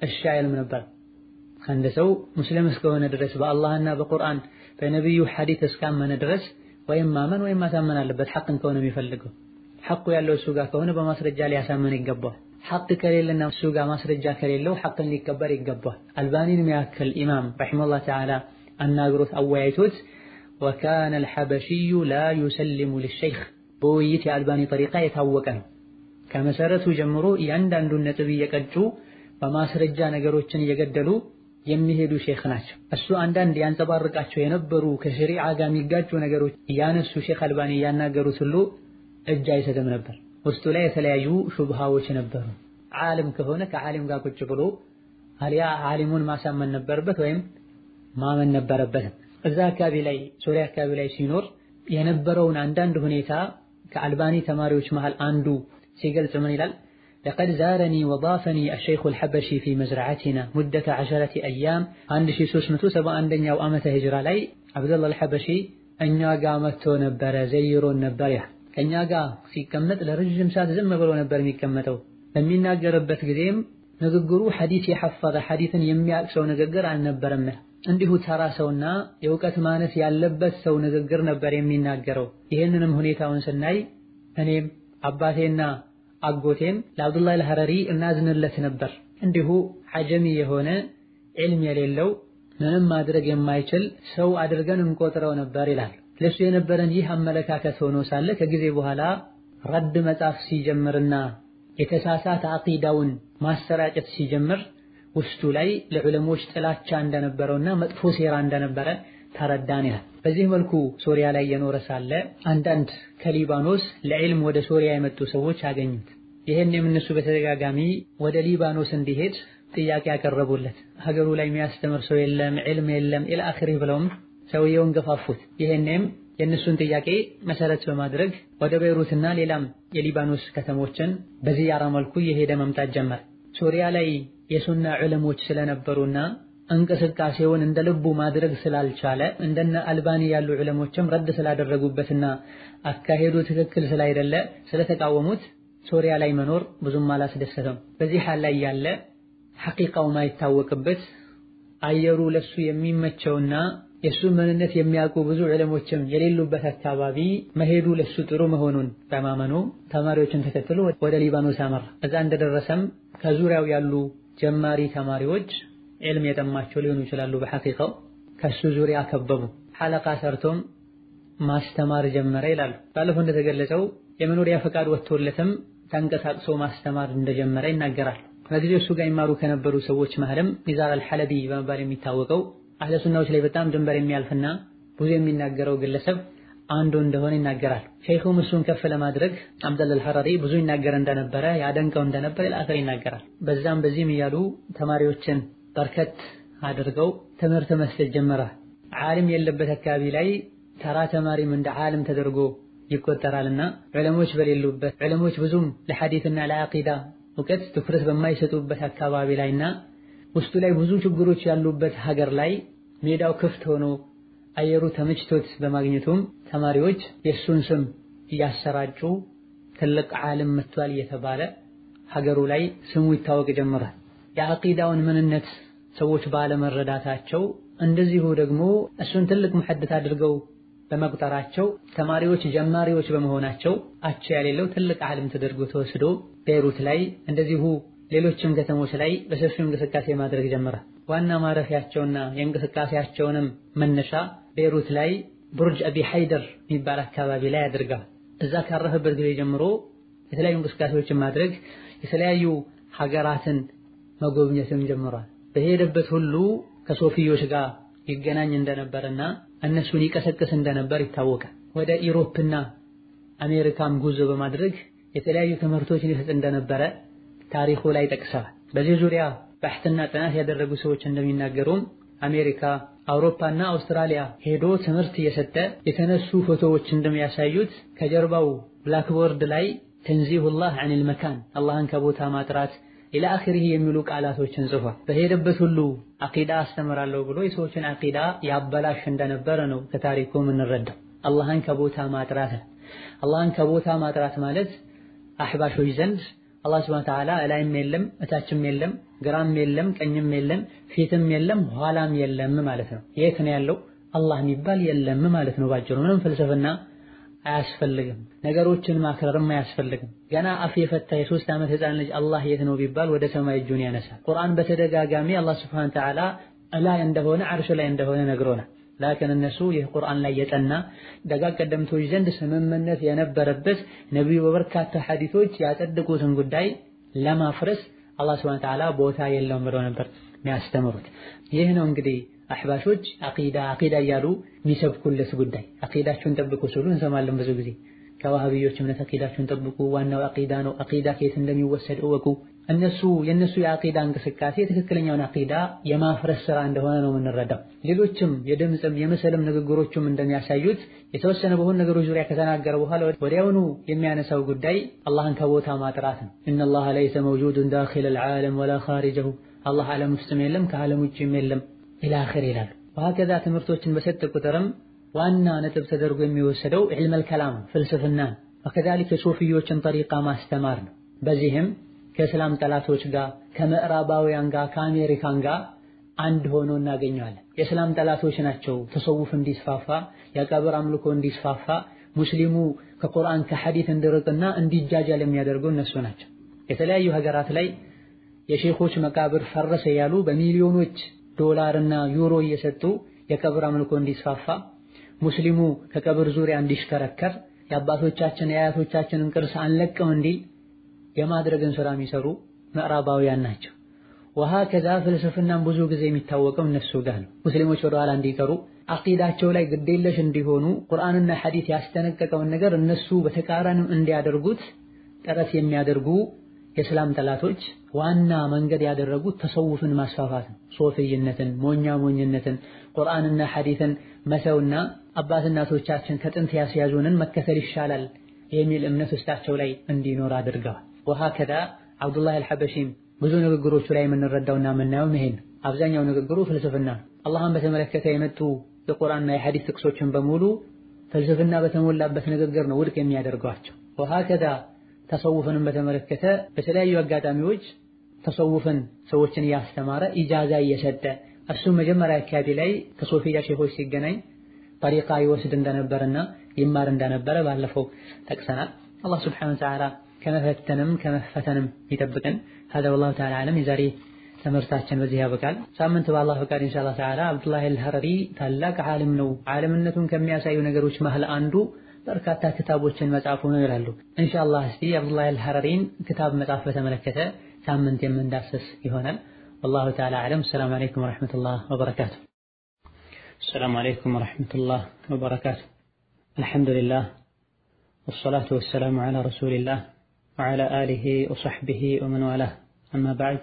እሺ አይልም ነበር። አንድ ሰው ሙስሊም እስከሆነ ድረስ በአላህና በቁርአን በነብዩ ሐዲስ እስካመነ ድረስ ወይም ማመን ወይም ማሳመን አለበት። ሐቅን ከሆነ የሚፈልገው ሐቁ ያለው እሱ ጋር ከሆነ በማስረጃ ሊያሳምን ይገባል። ሐቅ ከሌለና እሱ ጋር ማስረጃ ከሌለው ሐቅን ሊቀበል ይገባል። አልባኒን የሚያክል ኢማም ረሂመሁላህ ተዓላ አናግሮት አወያይቶት ወካነ አልሐበሺዩ ላ ዩሰሊሙ ሊሸይኽ በውይይት የአልባኒ ጠሪቃ የታወቀ ነው። ከመሰረቱ ጀምሮ እያንዳንዱን ነጥብ እየቀጩ በማስረጃ ነገሮችን እየገደሉ የሚሄዱ ሼኽ ናቸው። እሱ አንዳንድ ያንጸባርቃቸው የነበሩ ከሸሪዓ ጋር የሚጋጩ ነገሮች እያነሱ ሼኽ አልባኒ እያናገሩት ሁሉ እጅ አይሰጥም ነበር። ውስጡ ላይ የተለያዩ ሹብሃዎች ነበሩ። ዓሊም ከሆነ ከዓሊም ጋር ቁጭ ብሎ አሊያ ዓሊሙን ማሳመን ነበረበት ወይም ማመን ነበረበት። እዛ አካባቢ ላይ ሶሪያ አካባቢ ላይ ሲኖር የነበረውን አንዳንድ ሁኔታ ከአልባኒ ተማሪዎች መሃል አንዱ ሲገልጽ ምን ይላል? لقد زارني وضافني الشيخ الحبشي في مزرعتنا مدة 10 أيام 1371 ዓመተ ሂጅራ ላይ አብዱላህ አልሐበሺ እኛ ጋር መጥቶ ነበረ፣ ዘይሮን ነበር። ከኛ ጋር ሲቀመጥ ለረጅም ሰዓት ዝም ብሎ ነበር የሚቀመጠው። በሚናገርበት ጊዜም ንግግሩ ሐዲስ የሐፈዘ ሐዲስን የሚያውቅ ሰው ንግግር አልነበረም። እንዲሁ ተራ ሰውና የእውቀት ማነስ ያለበት ሰው ንግግር ነበር የሚናገረው። ይህንንም ሁኔታውን ስናይ እኔም አባቴና አጎቴም ለአብዱላህ አልሐረሪ እናዝንለት ነበር። እንዲሁ ሐጀሚ የሆነ ዒልም የሌለው ምንም ማድረግ የማይችል ሰው አድርገን እንቆጥረው ነበር ይላል። ለሱ የነበረን ይህ አመለካከት ሆኖ ሳለ ከጊዜ በኋላ ረድ መጻፍ ሲጀምርና የተሳሳተ አቂዳውን ማሰራጨት ሲጀምር ውስጡ ላይ ለዑለሞች ጥላቻ እንደነበረውና መጥፎ ሴራ እንደነበረ ተረዳን ይላል። በዚህ መልኩ ሶሪያ ላይ የኖረ ሳለ አንዳንድ ከሊባኖስ ለዕልም ወደ ሶሪያ የመጡ ሰዎች አገኙት። ይሄንም እነሱ በተደጋጋሚ ወደ ሊባኖስ እንዲሄድ ጥያቄ ያቀረቡለት፣ ሀገሩ ላይ የሚያስተምር ሰው የለም፣ ዕልም የለም ኢላ አኺሪ ብለውም ሰውየውን ገፋፉት። ይሄንም የእነሱን ጥያቄ መሰረት በማድረግ ወደ ቤይሩትና ሌላም የሊባኖስ ከተሞችን በዚያራ መልኩ የሄደ መምጣት ጀመረ። ሶሪያ ላይ የሱና ዑለሞች ስለነበሩና እንቅስቃሴውን እንደ ልቡ ማድረግ ስላልቻለ እንደነ አልባኒ ያሉ ዑለሞችም ረድ ስላደረጉበትና አካሄዱ ትክክል ስላይደለ ስለተቃወሙት ሶሪያ ላይ መኖር ብዙም አላስደሰተም። በዚህ ሐል ላይ ያለ ሐቂቃው ማይታወቅበት አየሩ ለሱ የሚመቸውና የሱ ምንነት የሚያውቁ ብዙ ዑለሞችም የሌሉበት አካባቢ መሄዱ ለሱ ጥሩ መሆኑን በማመኑ ተማሪዎችን ተከትሎ ወደ ሊባኖስ አመራ። እዛ እንደደረሰም ከዙሪያው ያሉ ጀማሪ ተማሪዎች ዕልም የጠማቸው ሊሆኑ ይችላሉ። በሐቂቃው ከሱ ዙሪያ ከበቡ። ሐለቃ ሰርቶም ማስተማር ጀመረ ይላሉ። ባለፈው እንደተገለጸው የመኖሪያ ፈቃድ ወጥቶለትም ተንቀሳቅሶ ማስተማር እንደጀመረ ይናገራል። በጊዜው እሱ ጋር ይማሩ ከነበሩ ሰዎች መሃልም ኒዛር አልሐለቢ በመባል የሚታወቀው አህለ ሱናዎች ላይ በጣም ድንበር የሚያልፍና ብዙ የሚናገረው ግለሰብ አንዱ እንደሆነ ይናገራል። ሸይኹም እሱን ከፍ ለማድረግ አብዱላህ አልሐረሪ ብዙ ይናገር እንደነበረ ያደንቀው እንደነበር ለአኺር ይናገራል። በዛም በዚህም እያሉ ተማሪዎችን በርከት አድርገው ትምህርት መስጠት ጀመረ። ዓሊም የለበት አካባቢ ላይ ተራ ተማሪም እንደ ዓሊም ተደርጎ ይቆጠራልና ዑለሞች በሌሉበት ዑለሞች ብዙም ለሐዲስና ለአቂዳ እውቀት ትኩረት በማይሰጡበት አካባቢ ላይና ውስጡ ላይ ብዙ ችግሮች ያሉበት ሀገር ላይ ሜዳው ክፍት ሆኖ አየሩ ተመችቶት በማግኘቱም ተማሪዎች የሱን ስም እያሰራጩ ትልቅ ዓሊም መጥቷል እየተባለ ሀገሩ ላይ ስሙ ይታወቅ ጀመረ። የአቂዳውን ምንነት ሰዎች ባለመረዳታቸው እንደዚሁ ደግሞ እሱን ትልቅ ሙሐድስ አድርገው በመቁጠራቸው ተማሪዎች ጀማሪዎች በመሆናቸው አቻ የሌለው ትልቅ ዓሊም ተደርጎ ተወስዶ ቤይሩት ላይ እንደዚሁ ሌሎችም ከተሞች ላይ በሰፊው እንቅስቃሴ ማድረግ ጀመረ። ዋና ማረፊያቸውና የእንቅስቃሴያቸውንም መነሻ ቤይሩት ላይ ቡርጅ አቢ ሐይደር የሚባል አካባቢ ላይ አድርገዋል። እዛ ካረፈበት ጊዜ ጀምሮ የተለያዩ እንቅስቃሴዎችን ማድረግ የተለያዩ ሀገራትን መጎብኘትም ጀምሯል። በሄደበት ሁሉ ከሶፊዮች ጋር ይገናኝ እንደነበርና እነሱን ይቀሰቅስ እንደነበር ይታወቃል። ወደ ኢሮፕና አሜሪካም ጉዞ በማድረግ የተለያዩ ትምህርቶችን ይሰጥ እንደነበረ ታሪኩ ላይ ጠቅሰዋል። በዚህ ዙሪያ በሕትና ጥናት ያደረጉ ሰዎች እንደሚናገሩም አሜሪካ፣ አውሮፓና አውስትራሊያ ሄዶ ትምህርት እየሰጠ የተነሱ ፎቶዎች እንደሚያሳዩት ከጀርባው ብላክቦርድ ላይ ተንዚሁላህ ዐኒል መካን አላህን ከቦታ ማጥራት ኢላ አኺሪህ የሚሉ ቃላቶችን ጽፏል። በሄደበት ሁሉ አቂዳ አስተምራለሁ ብሎ የሰዎችን አቂዳ ያበላሽ እንደነበረ ነው ከታሪኩ የምንረዳው። አላህን ከቦታ ማጥራት አላህን ከቦታ ማጥራት ማለት አህባሾች ዘንድ አላህ ሱብሓነሁ ወተዓላ እላይም የለም እታችም የለም ግራም የለም ቀኝም የለም ፊትም የለም ኋላም የለም ማለት ነው። የት ነው ያለው? አላህ የሚባል የለም ማለት ነው ባጭሩ። ምንም ፍልስፍና አያስፈልግም። ነገሮችን ማክረርም አያስፈልግም። ገና አፍ የፈታ የ3 ዓመት ህፃን ልጅ አላህ የት ነው ቢባል ወደ ሰማይ እጁን ያነሳል። ቁርአን በተደጋጋሚ አላህ ሱብሓነሁ ወተዓላ እላይ እንደሆነ አርሽ ላይ እንደሆነ ነግሮናል። ላኪን እነሱ ይህ ቁርአን ላይ የጠና ደጋግ ቀደምቶች ዘንድ ስምምነት የነበረበት ነብዩ በበርካታ ሐዲሶች ያጸደቁትን ጉዳይ ለማፍረስ አላህ ሱብሓነሁ ወተዓላ ቦታ የለውም ብለው ነበር የሚያስተምሩት። ይህ ነው እንግዲህ አህባሾች አቂዳ እያሉ የሚሰብኩለት ጉዳይ። አቂዳችሁን ጠብቁ ሲሉ እንሰማለን ብዙ ጊዜ። ከዋሃቢዮች እምነት አቂዳችሁን ጠብቁ፣ ዋናው አቂዳ ነው፣ አቂዳ ከየት እንደሚወሰድ እወቁ። የእነሱ የአቂዳ እንቅስቃሴ ትክክለኛውን አቂዳ የማፍረስ ስራ እንደሆነ ነው የምንረዳው። ሌሎችም የድምፅም የምስልም ንግግሮችም እንደሚያሳዩት የተወሰነ በሆኑ ነገሮች ዙሪያ ከተናገረ በኋላ ወዲያውኑ የሚያነሳው ጉዳይ አላህን ከቦታ ማጥራት ነው። ኢነላህ ለይሰ መውጁዱን ዳኺለል ዓለም ወላ ኻሪጀሁ፣ አላህ ዓለም ውስጥም የለም ከዓለም ውጭም የለም ኢላ አኺር ይላሉ። ወሀከዛ ትምህርቶችን በሰጠ ቁጥርም ዋና ነጥብ ተደርጎ የሚወሰደው ዒልመል ከላም ፍልስፍና፣ ወከዛሊክ የሱፊዮችን ጠሪቃ ማስተማር ነው። በዚህም ከእስላም ጠላቶች ጋር ከምዕራባውያን ጋር ከአሜሪካን ጋር አንድ ሆኖ እናገኘዋለን። የእስላም ጠላቶች ናቸው ተሰውፍ እንዲስፋፋ የቀብር አምልኮ እንዲስፋፋ ሙስሊሙ ከቁርአን ከሐዲስ እንዲርቅና እንዲጃጃል የሚያደርጉ እነሱ ናቸው። የተለያዩ ሀገራት ላይ የሼኾች መቃብር ፈረሰ ያሉ በሚሊዮኖች ዶላርና ዩሮ እየሰጡ የቀብር አምልኮ እንዲስፋፋ ሙስሊሙ ከቀብር ዙሪያ እንዲሽከረከር የአባቶቻችን የአያቶቻችንን ቅርስ አንለቅም እንዲል የማድረግን ስራ የሚሰሩ ምዕራባውያን ናቸው። ወሀከዛ ፍልስፍናም ብዙ ጊዜ የሚታወቀው እነሱ ጋር ነው። ሙስሊሞች ወደ ኋላ እንዲቀሩ አቂዳቸው ላይ ግዴለሽ እንዲሆኑ ቁርአንና ሐዲስ ያስጠነቀቀውን ነገር እነሱ በተቃራኒው እንዲያደርጉት ጥረት የሚያደርጉ የእስላም ጠላቶች ዋና መንገድ ያደረጉት ተሰውፍን ማስፋፋት ነው። ሶፍይነትን፣ ሞኝነትን፣ ቁርአንና ሐዲስን መተውና አባት እናቶቻችን ከጥንት ያስያዙንን መከተል ይሻላል የሚል እምነት ውስጣቸው ላይ እንዲኖር አድርገዋል። ወሀከዛ አብዱላህ አልሐበሺም ብዙ ንግግሮቹ ላይ የምንረዳውና የምናየው ይሄን አብዛኛው ንግግሩ ፍልስፍና አላህን በተመለከተ የመጡ የቁርአንና የሐዲስ ጥቅሶችን በሙሉ ፍልስፍና በተሞላበት ንግግር ነው ውድቅ የሚያደርጓቸው። ወሀከዛ ተሰውፍንም በተመለከተ በተለያዩ አጋጣሚዎች ተሰውፍን ሰዎችን እያስተማረ ኢጃዛ እየሰጠ እሱ መጀመሪያ አካባቢ ላይ ከሶፊያ ሼኾች ሲገናኝ ጠሪቃ ይወስድ እንደነበረና ይማር እንደነበረ ባለፈው ጠቅሰናል። አላህ ሱብሓነሁ ወተዓላ ከመፈተንም ከመፈተንም ይጠብቀን። هذا والله تعالى أعلم። የዛሬ ትምህርታችን በዚህ ያበቃል። ሳምንት በአላህ ፈቃድ ኢንሻአላህ ተዓላ አብዱላህ አልሐረሪ ታላቅ ዓሊም ነው። ዓለምነቱን ከሚያሳዩ ነገሮች መሃል አንዱ በርካታ ክታቦችን መጻፉ ነው ይላሉ። ኢንሻአላህ እስቲ አብዱላህ አልሐረሪን ክታብ መጻፍ በተመለከተ ሳምንት የምንዳሰስ ይሆናል። والله تعالى أعلم. السلام عليكم ورحمة الله وبركاته. السلام عليكم ورحمة الله وبركاته. الحمد لله والصلاة والسلام على رسول الله وعلى آله وصحبه ومن والاه. أما بعد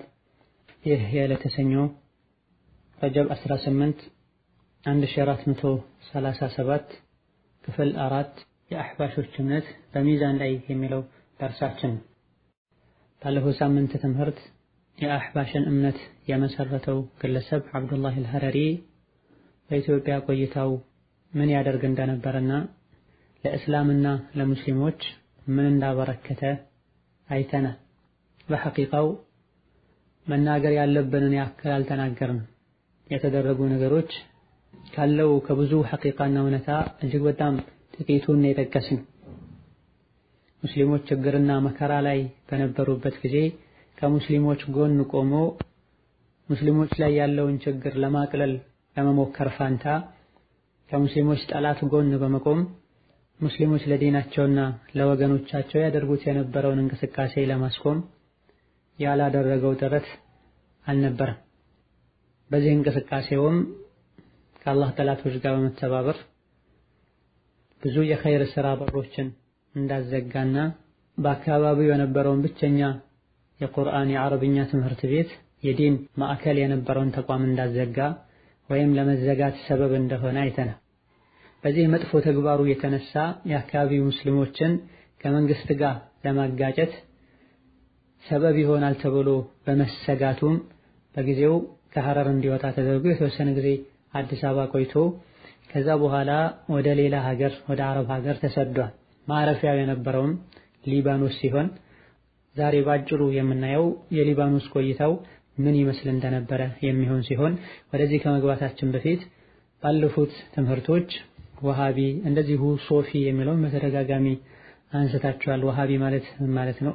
ይህ ለተሰኞ ረጀብ 18 1437 ክፍል 4 የአህባሾች እምነት በሚዛን ላይ የሚለው ደርሳችን። ባለፈው ሳምንት ትምህርት የአህባሽን እምነት የመሰረተው ግለሰብ አብዱላህ አልሐረሪ በኢትዮጵያ ቆይታው ምን ያደርግ እንደነበረና ለእስላምና ለሙስሊሞች ምን እንዳበረከተ አይተናል። በሐቂቃው መናገር ያለብንን ያክል አልተናገርንም። የተደረጉ ነገሮች ካለው ከብዙ ሐቂቃና እውነታ እጅግ በጣም ጥቂቱን የጠቀስን። ሙስሊሞች ችግርና መከራ ላይ በነበሩበት ጊዜ ከሙስሊሞች ጎን ቆሞ ሙስሊሞች ላይ ያለውን ችግር ለማቅለል ለመሞከር ፋንታ ከሙስሊሞች ጠላት ጎን በመቆም ሙስሊሞች ለዲናቸውና ለወገኖቻቸው ያደርጉት የነበረውን እንቅስቃሴ ለማስቆም ያላደረገው ጥረት አልነበረም። በዚህ እንቅስቃሴውም ከአላህ ጠላቶች ጋር በመተባበር ብዙ የኸይር ስራ በሮችን እንዳዘጋና በአካባቢው የነበረውን ብቸኛ የቁርአን የአረብኛ ትምህርት ቤት የዲን ማዕከል የነበረውን ተቋም እንዳዘጋ ወይም ለመዘጋት ሰበብ እንደሆነ አይተናል። በዚህ መጥፎ ተግባሩ የተነሳ የአካባቢው ሙስሊሞችን ከመንግስት ጋር ለማጋጨት ሰበብ ይሆናል ተብሎ በመሰጋቱም በጊዜው ከሐረር እንዲወጣ ተደርጎ የተወሰነ ጊዜ አዲስ አበባ ቆይቶ ከዛ በኋላ ወደ ሌላ ሀገር ወደ አረብ ሀገር ተሰዷል። ማረፊያው የነበረውም ሊባኖስ ሲሆን ዛሬ ባጭሩ የምናየው የሊባኖስ ቆይታው ምን ይመስል እንደነበረ የሚሆን ሲሆን ወደዚህ ከመግባታችን በፊት ባለፉት ትምህርቶች ወሃቢ እንደዚሁ ሶፊ የሚለውን በተደጋጋሚ አንስታችኋል። ወሃቢ ማለት ምን ማለት ነው?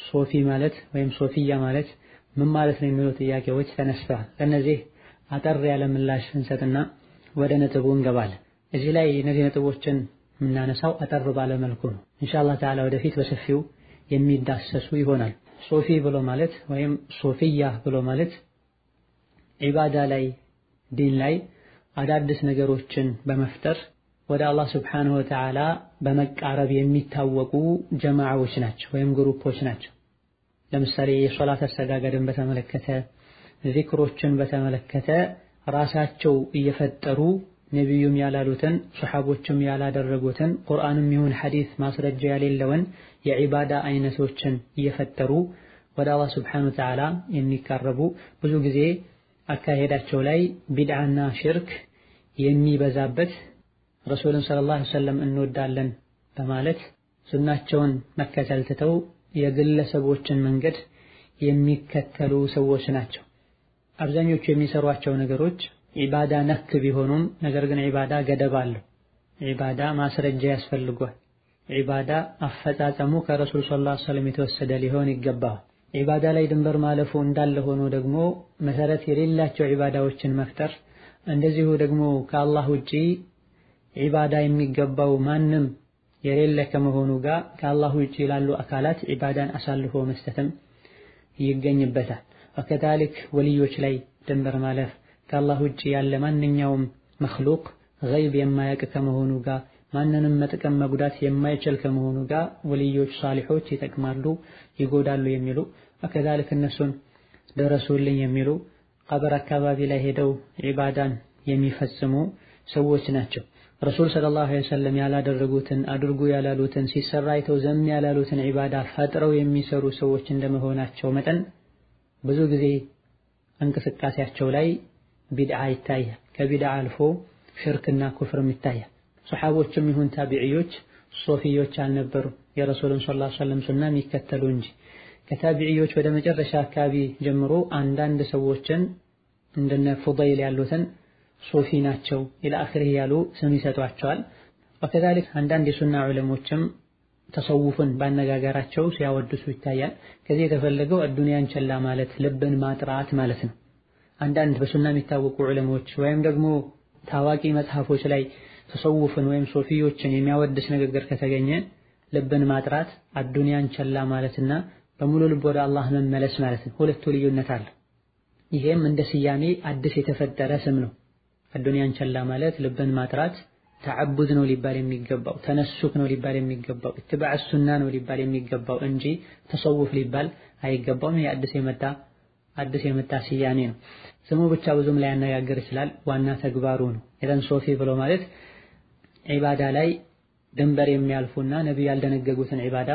ሶፊ ማለት ወይም ሶፊያ ማለት ምን ማለት ነው የሚሉ ጥያቄዎች ተነስተዋል። ለነዚህ አጠር ያለ ምላሽ እንሰጥና ወደ ነጥቡ እንገባለን። እዚህ ላይ እነዚህ ነጥቦችን የምናነሳው አጠር ባለ መልኩ ነው። ኢንሻአላህ ተዓላ ወደፊት በሰፊው የሚዳሰሱ ይሆናል። ሶፊ ብሎ ማለት ወይም ሶፊያ ብሎ ማለት ዒባዳ ላይ ዲን ላይ አዳዲስ ነገሮችን በመፍጠር ወደ አላህ Subhanahu Wa Ta'ala በመቃረብ የሚታወቁ ጀማዓዎች ናቸው ወይም ግሩፖች ናቸው። ለምሳሌ የሶላት አሰጋገድን በተመለከተ ዚክሮችን በተመለከተ ራሳቸው እየፈጠሩ ነብዩም ያላሉትን ሱሐቦችም ያላደረጉትን ቁርአንም ይሁን ሐዲስ ማስረጃ የሌለውን የዒባዳ አይነቶችን እየፈጠሩ ወደ አላህ Subhanahu Wa Ta'ala የሚቃረቡ ብዙ ጊዜ አካሄዳቸው ላይ ቢድዓና ሽርክ የሚበዛበት ረሱልን ሰለላሁ ዐለይሂ ወሰለም እንወዳለን በማለት ሱናቸውን መከተል ትተው የግለሰቦችን መንገድ የሚከተሉ ሰዎች ናቸው። አብዛኞቹ የሚሰሯቸው ነገሮች ዒባዳ ነክ ቢሆኑም ነገር ግን ዒባዳ ገደብ አለው። ዒባዳ ማስረጃ ያስፈልገዋል። ዒባዳ አፈጻጸሙ ከረሱል ሰለላሁ ዐለይሂ ወሰለም የተወሰደ ሊሆን ይገባል። ዒባዳ ላይ ድንበር ማለፉ እንዳለ ሆኖ ደግሞ መሰረት የሌላቸው ዒባዳዎችን መፍጠር እንደዚሁ ደግሞ ከአላህ ውጪ ዒባዳ የሚገባው ማንም የሌለ ከመሆኑ ጋር ከአላህ ውጪ ላሉ አካላት ዒባዳን አሳልፎ መስጠትም ይገኝበታል። ወከዛሊክ ወልዮች ላይ ድንበር ማለፍ ከአላህ ውጪ ያለ ማንኛውም መኽሉቅ ገይብ የማያውቅ ከመሆኑ ጋር ማንንም መጥቀም መጉዳት የማይችል ከመሆኑ ጋር ወልዮች ሳሊሖች ይጠቅማሉ ይጎዳሉ የሚሉ ወከዛሊክ እነሱን ደረሱልኝ የሚሉ ቀብር አካባቢ ላይ ሄደው ዒባዳን የሚፈጽሙ ሰዎች ናቸው። ረሱል ሰለላሁ ዐለይሂ ወሰለም ያላደረጉትን አድርጉ ያላሉትን ሲሰራ አይተው ዘም ያላሉትን ዒባዳ ፈጥረው የሚሰሩ ሰዎች እንደመሆናቸው መጠን ብዙ ጊዜ እንቅስቃሴያቸው ላይ ቢድዓ ይታያል። ከቢድዓ አልፎ ሽርክና ኩፍርም ይታያል። ሱሐቦችም ይሁን ታቢዒዎች ሶፊዮች አልነበሩ የረሱልን ሰለላሁ ዐለይሂ ወሰለም ሱና የሚከተሉ እንጂ። ከታቢዒዎች ወደ መጨረሻ አካባቢ ጀምሮ አንዳንድ ሰዎችን እንደነ ፉደይል ያሉትን ሶፊ ናቸው ኢላ አኺሪህ ያሉ ስም ይሰጧቸዋል። ወከዛሊክ አንዳንድ የሱና ዑለሞችም ተሰውፍን ባነጋገራቸው ሲያወድሱ ይታያል። ከዚህ የተፈለገው አዱንያን ቸላ ማለት ልብን ማጥራት ማለት ነው። አንዳንድ በሱና የሚታወቁ ዑለሞች ወይም ደግሞ ታዋቂ መጽሐፎች ላይ ተሰውፍን ወይም ሶፊዮችን የሚያወድስ ንግግር ከተገኘ ልብን ማጥራት አዱንያን ቸላ ማለትና በሙሉ ልብ ወደ አላህ መመለስ ማለት ነው። ሁለቱ ልዩነት አለ። ይሄም እንደ ስያሜ አዲስ የተፈጠረ ስም ነው። አዱንያን ቸላ ማለት ልብን ማጥራት ተዓቡድ ነው ሊባል የሚገባው፣ ተነሱክ ነው ሊባል የሚገባው፣ ኢትባዕ ሱና ነው ሊባል የሚገባው እንጂ ተሰውፍ ሊባል አይገባውም። ይሄ አዲስ የመጣ ስያሜ ነው። ስሙ ብቻ ብዙም ላይ ያነጋግር ይችላል። ዋና ተግባሩ ነው። ኢዘን ሶፊ ብሎ ማለት ዒባዳ ላይ ድንበር የሚያልፉና ነብዩ ያልደነገጉትን ዒባዳ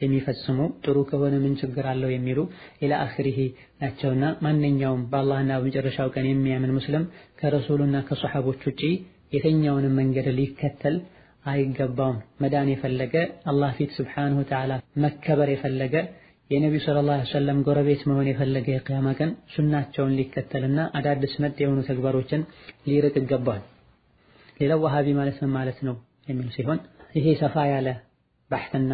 የሚፈጽሙ ጥሩ ከሆነ ምን ችግር አለው የሚሉ ኢላ አኺሪህ ናቸውና ማንኛውም በአላህና በመጨረሻው ቀን የሚያምን ሙስሊም ከረሱሉና ከሱሐቦች ውጪ የትኛውንም መንገድ ሊከተል አይገባውም። መዳን የፈለገ አላህ ፊት ሱብሓነሁ ወተዓላ መከበር የፈለገ የነብዩ ሰለላሁ ዐለይሂ ወሰለም ጎረቤት መሆን የፈለገ የቂያማ ቀን ሱናቸውን ሊከተልና አዳዲስ መጥ የሆኑ ተግባሮችን ሊርቅ ይገባል። ሌላው ወሃቢ ማለት ምን ማለት ነው የሚል ሲሆን ይሄ ሰፋ ያለ ባሕትና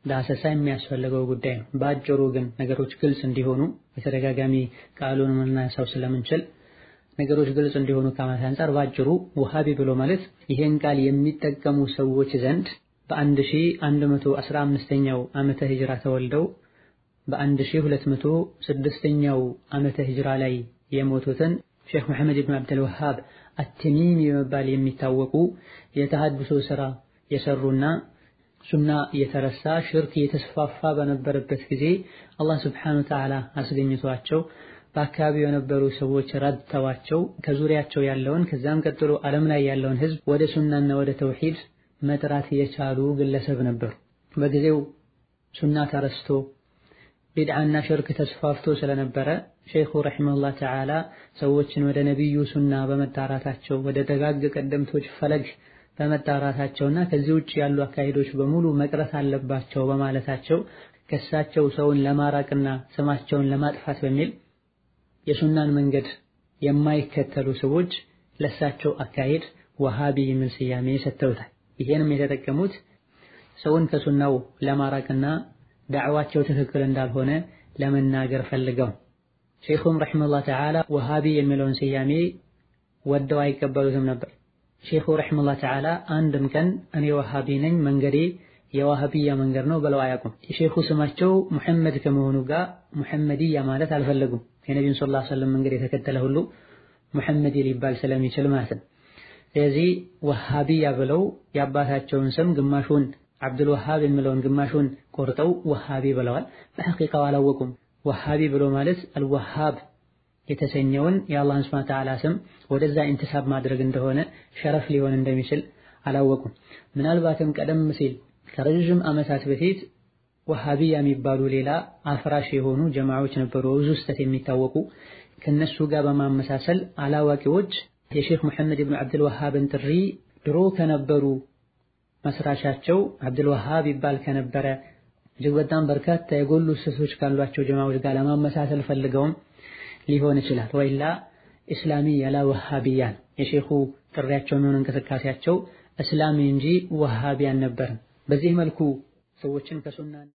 ዳሰሳ የሚያስፈልገው ጉዳይ ነው። ባጭሩ ግን ነገሮች ግልጽ እንዲሆኑ በተደጋጋሚ ቃሉን መናሳው ስለምንችል ነገሮች ግልጽ እንዲሆኑ ከማለት አንፃር ባጭሩ ወሃቢ ብሎ ማለት ይሄን ቃል የሚጠቀሙ ሰዎች ዘንድ በ1115ኛው ዓመተ ሂጅራ ተወልደው በ1206ኛው ዓመተ ሂጅራ ላይ የሞቱትን ሼክ መሐመድ ኢብኑ አብዱል ወሃብ አትሚሚ በመባል የሚታወቁ የተሐድሶ ሥራ የሰሩና ሱና የተረሳ ሽርክ የተስፋፋ በነበረበት ጊዜ አላህ Subhanahu Wa Ta'ala አስገኝቷቸው በአካባቢው የነበሩ ሰዎች ረድተዋቸው ከዙሪያቸው ያለውን ከዛም ቀጥሎ ዓለም ላይ ያለውን ህዝብ ወደ ሱናና ወደ ተውሂድ መጥራት የቻሉ ግለሰብ ነበሩ። በጊዜው ሱና ተረስቶ ቢድዓና ሽርክ ተስፋፍቶ ስለነበረ ሼኹ ረሒመሁላህ ተዓላ ሰዎችን ወደ ነቢዩ ሱና በመጣራታቸው ወደ ደጋግ ቀደምቶች ፈለግ በመጣራታቸውና ከዚህ ውጭ ያሉ አካሄዶች በሙሉ መቅረት አለባቸው በማለታቸው ከሳቸው ሰውን ለማራቅና ስማቸውን ለማጥፋት በሚል የሱናን መንገድ የማይከተሉ ሰዎች ለሳቸው አካሄድ ወሃቢ የሚል ስያሜ ሰጥተውታል። ይሄንም የተጠቀሙት ሰውን ከሱናው ለማራቅና ዳዕዋቸው ትክክል እንዳልሆነ ለመናገር ፈልገው። ሼኹም ረሒመሁላህ ተዓላ ወሃቢ የሚለውን ስያሜ ወደው አይቀበሉትም ነበር። ሼኹ ረሒመሁላህ ተዓላ አንድም ቀን እኔ ወሃቢ ነኝ መንገዴ የዋሃቢያ መንገድ ነው ብለው አያውቁም። የሼኹ ስማቸው ሙሐመድ ከመሆኑ ጋር ሙሐመድያ ማለት አልፈለጉም። የነቢዩን ሰለላሁ ዐለይሂ ወሰለም መንገድ የተከተለ ሁሉ ሙሐመድ ሊባል ስለሚችል ማለት ነው። ስለዚህ ወሃቢያ ብለው የአባታቸውን ስም ግማሹን አብዱል ወሃብ የሚለውን ግማሹን ቆርጠው ወሃቢ ብለዋል። በሐቂቃው አላወቁም። ወሃቢ ብሎ ማለት አልወሃብ የተሰኘውን የአላህን ሱብሓነሁ ወተዓላ ስም ወደዛ ኢንቲሳብ ማድረግ እንደሆነ ሸረፍ ሊሆን እንደሚችል አላወቁም። ምናልባትም ቀደም ሲል ከረጅም ዓመታት በፊት ወሃቢያ የሚባሉ ሌላ አፍራሽ የሆኑ ጀማዓዎች ነበሩ፣ ብዙ ስህተት የሚታወቁ። ከነሱ ጋር በማመሳሰል አላዋቂዎች የሼኽ ሙሐመድ ኢብኑ አብዱል ወሃብን ጥሪ ድሮ ከነበሩ መስራቻቸው አብዱል ወሃብ ይባል ከነበረ እጅግ በጣም በርካታ የጎሉ ስህተቶች ካሏቸው ጀማዓዎች ጋር ለማመሳሰል ፈልገውም ሊሆን ይችላል። ወይላ እስላሚያ ላ ወሃቢያ የሼኹ ጥሪያቸው የሚሆን እንቅስቃሴያቸው እስላሚ እንጂ ወሃቢ አልነበረም። በዚህ መልኩ ሰዎችን ከሱና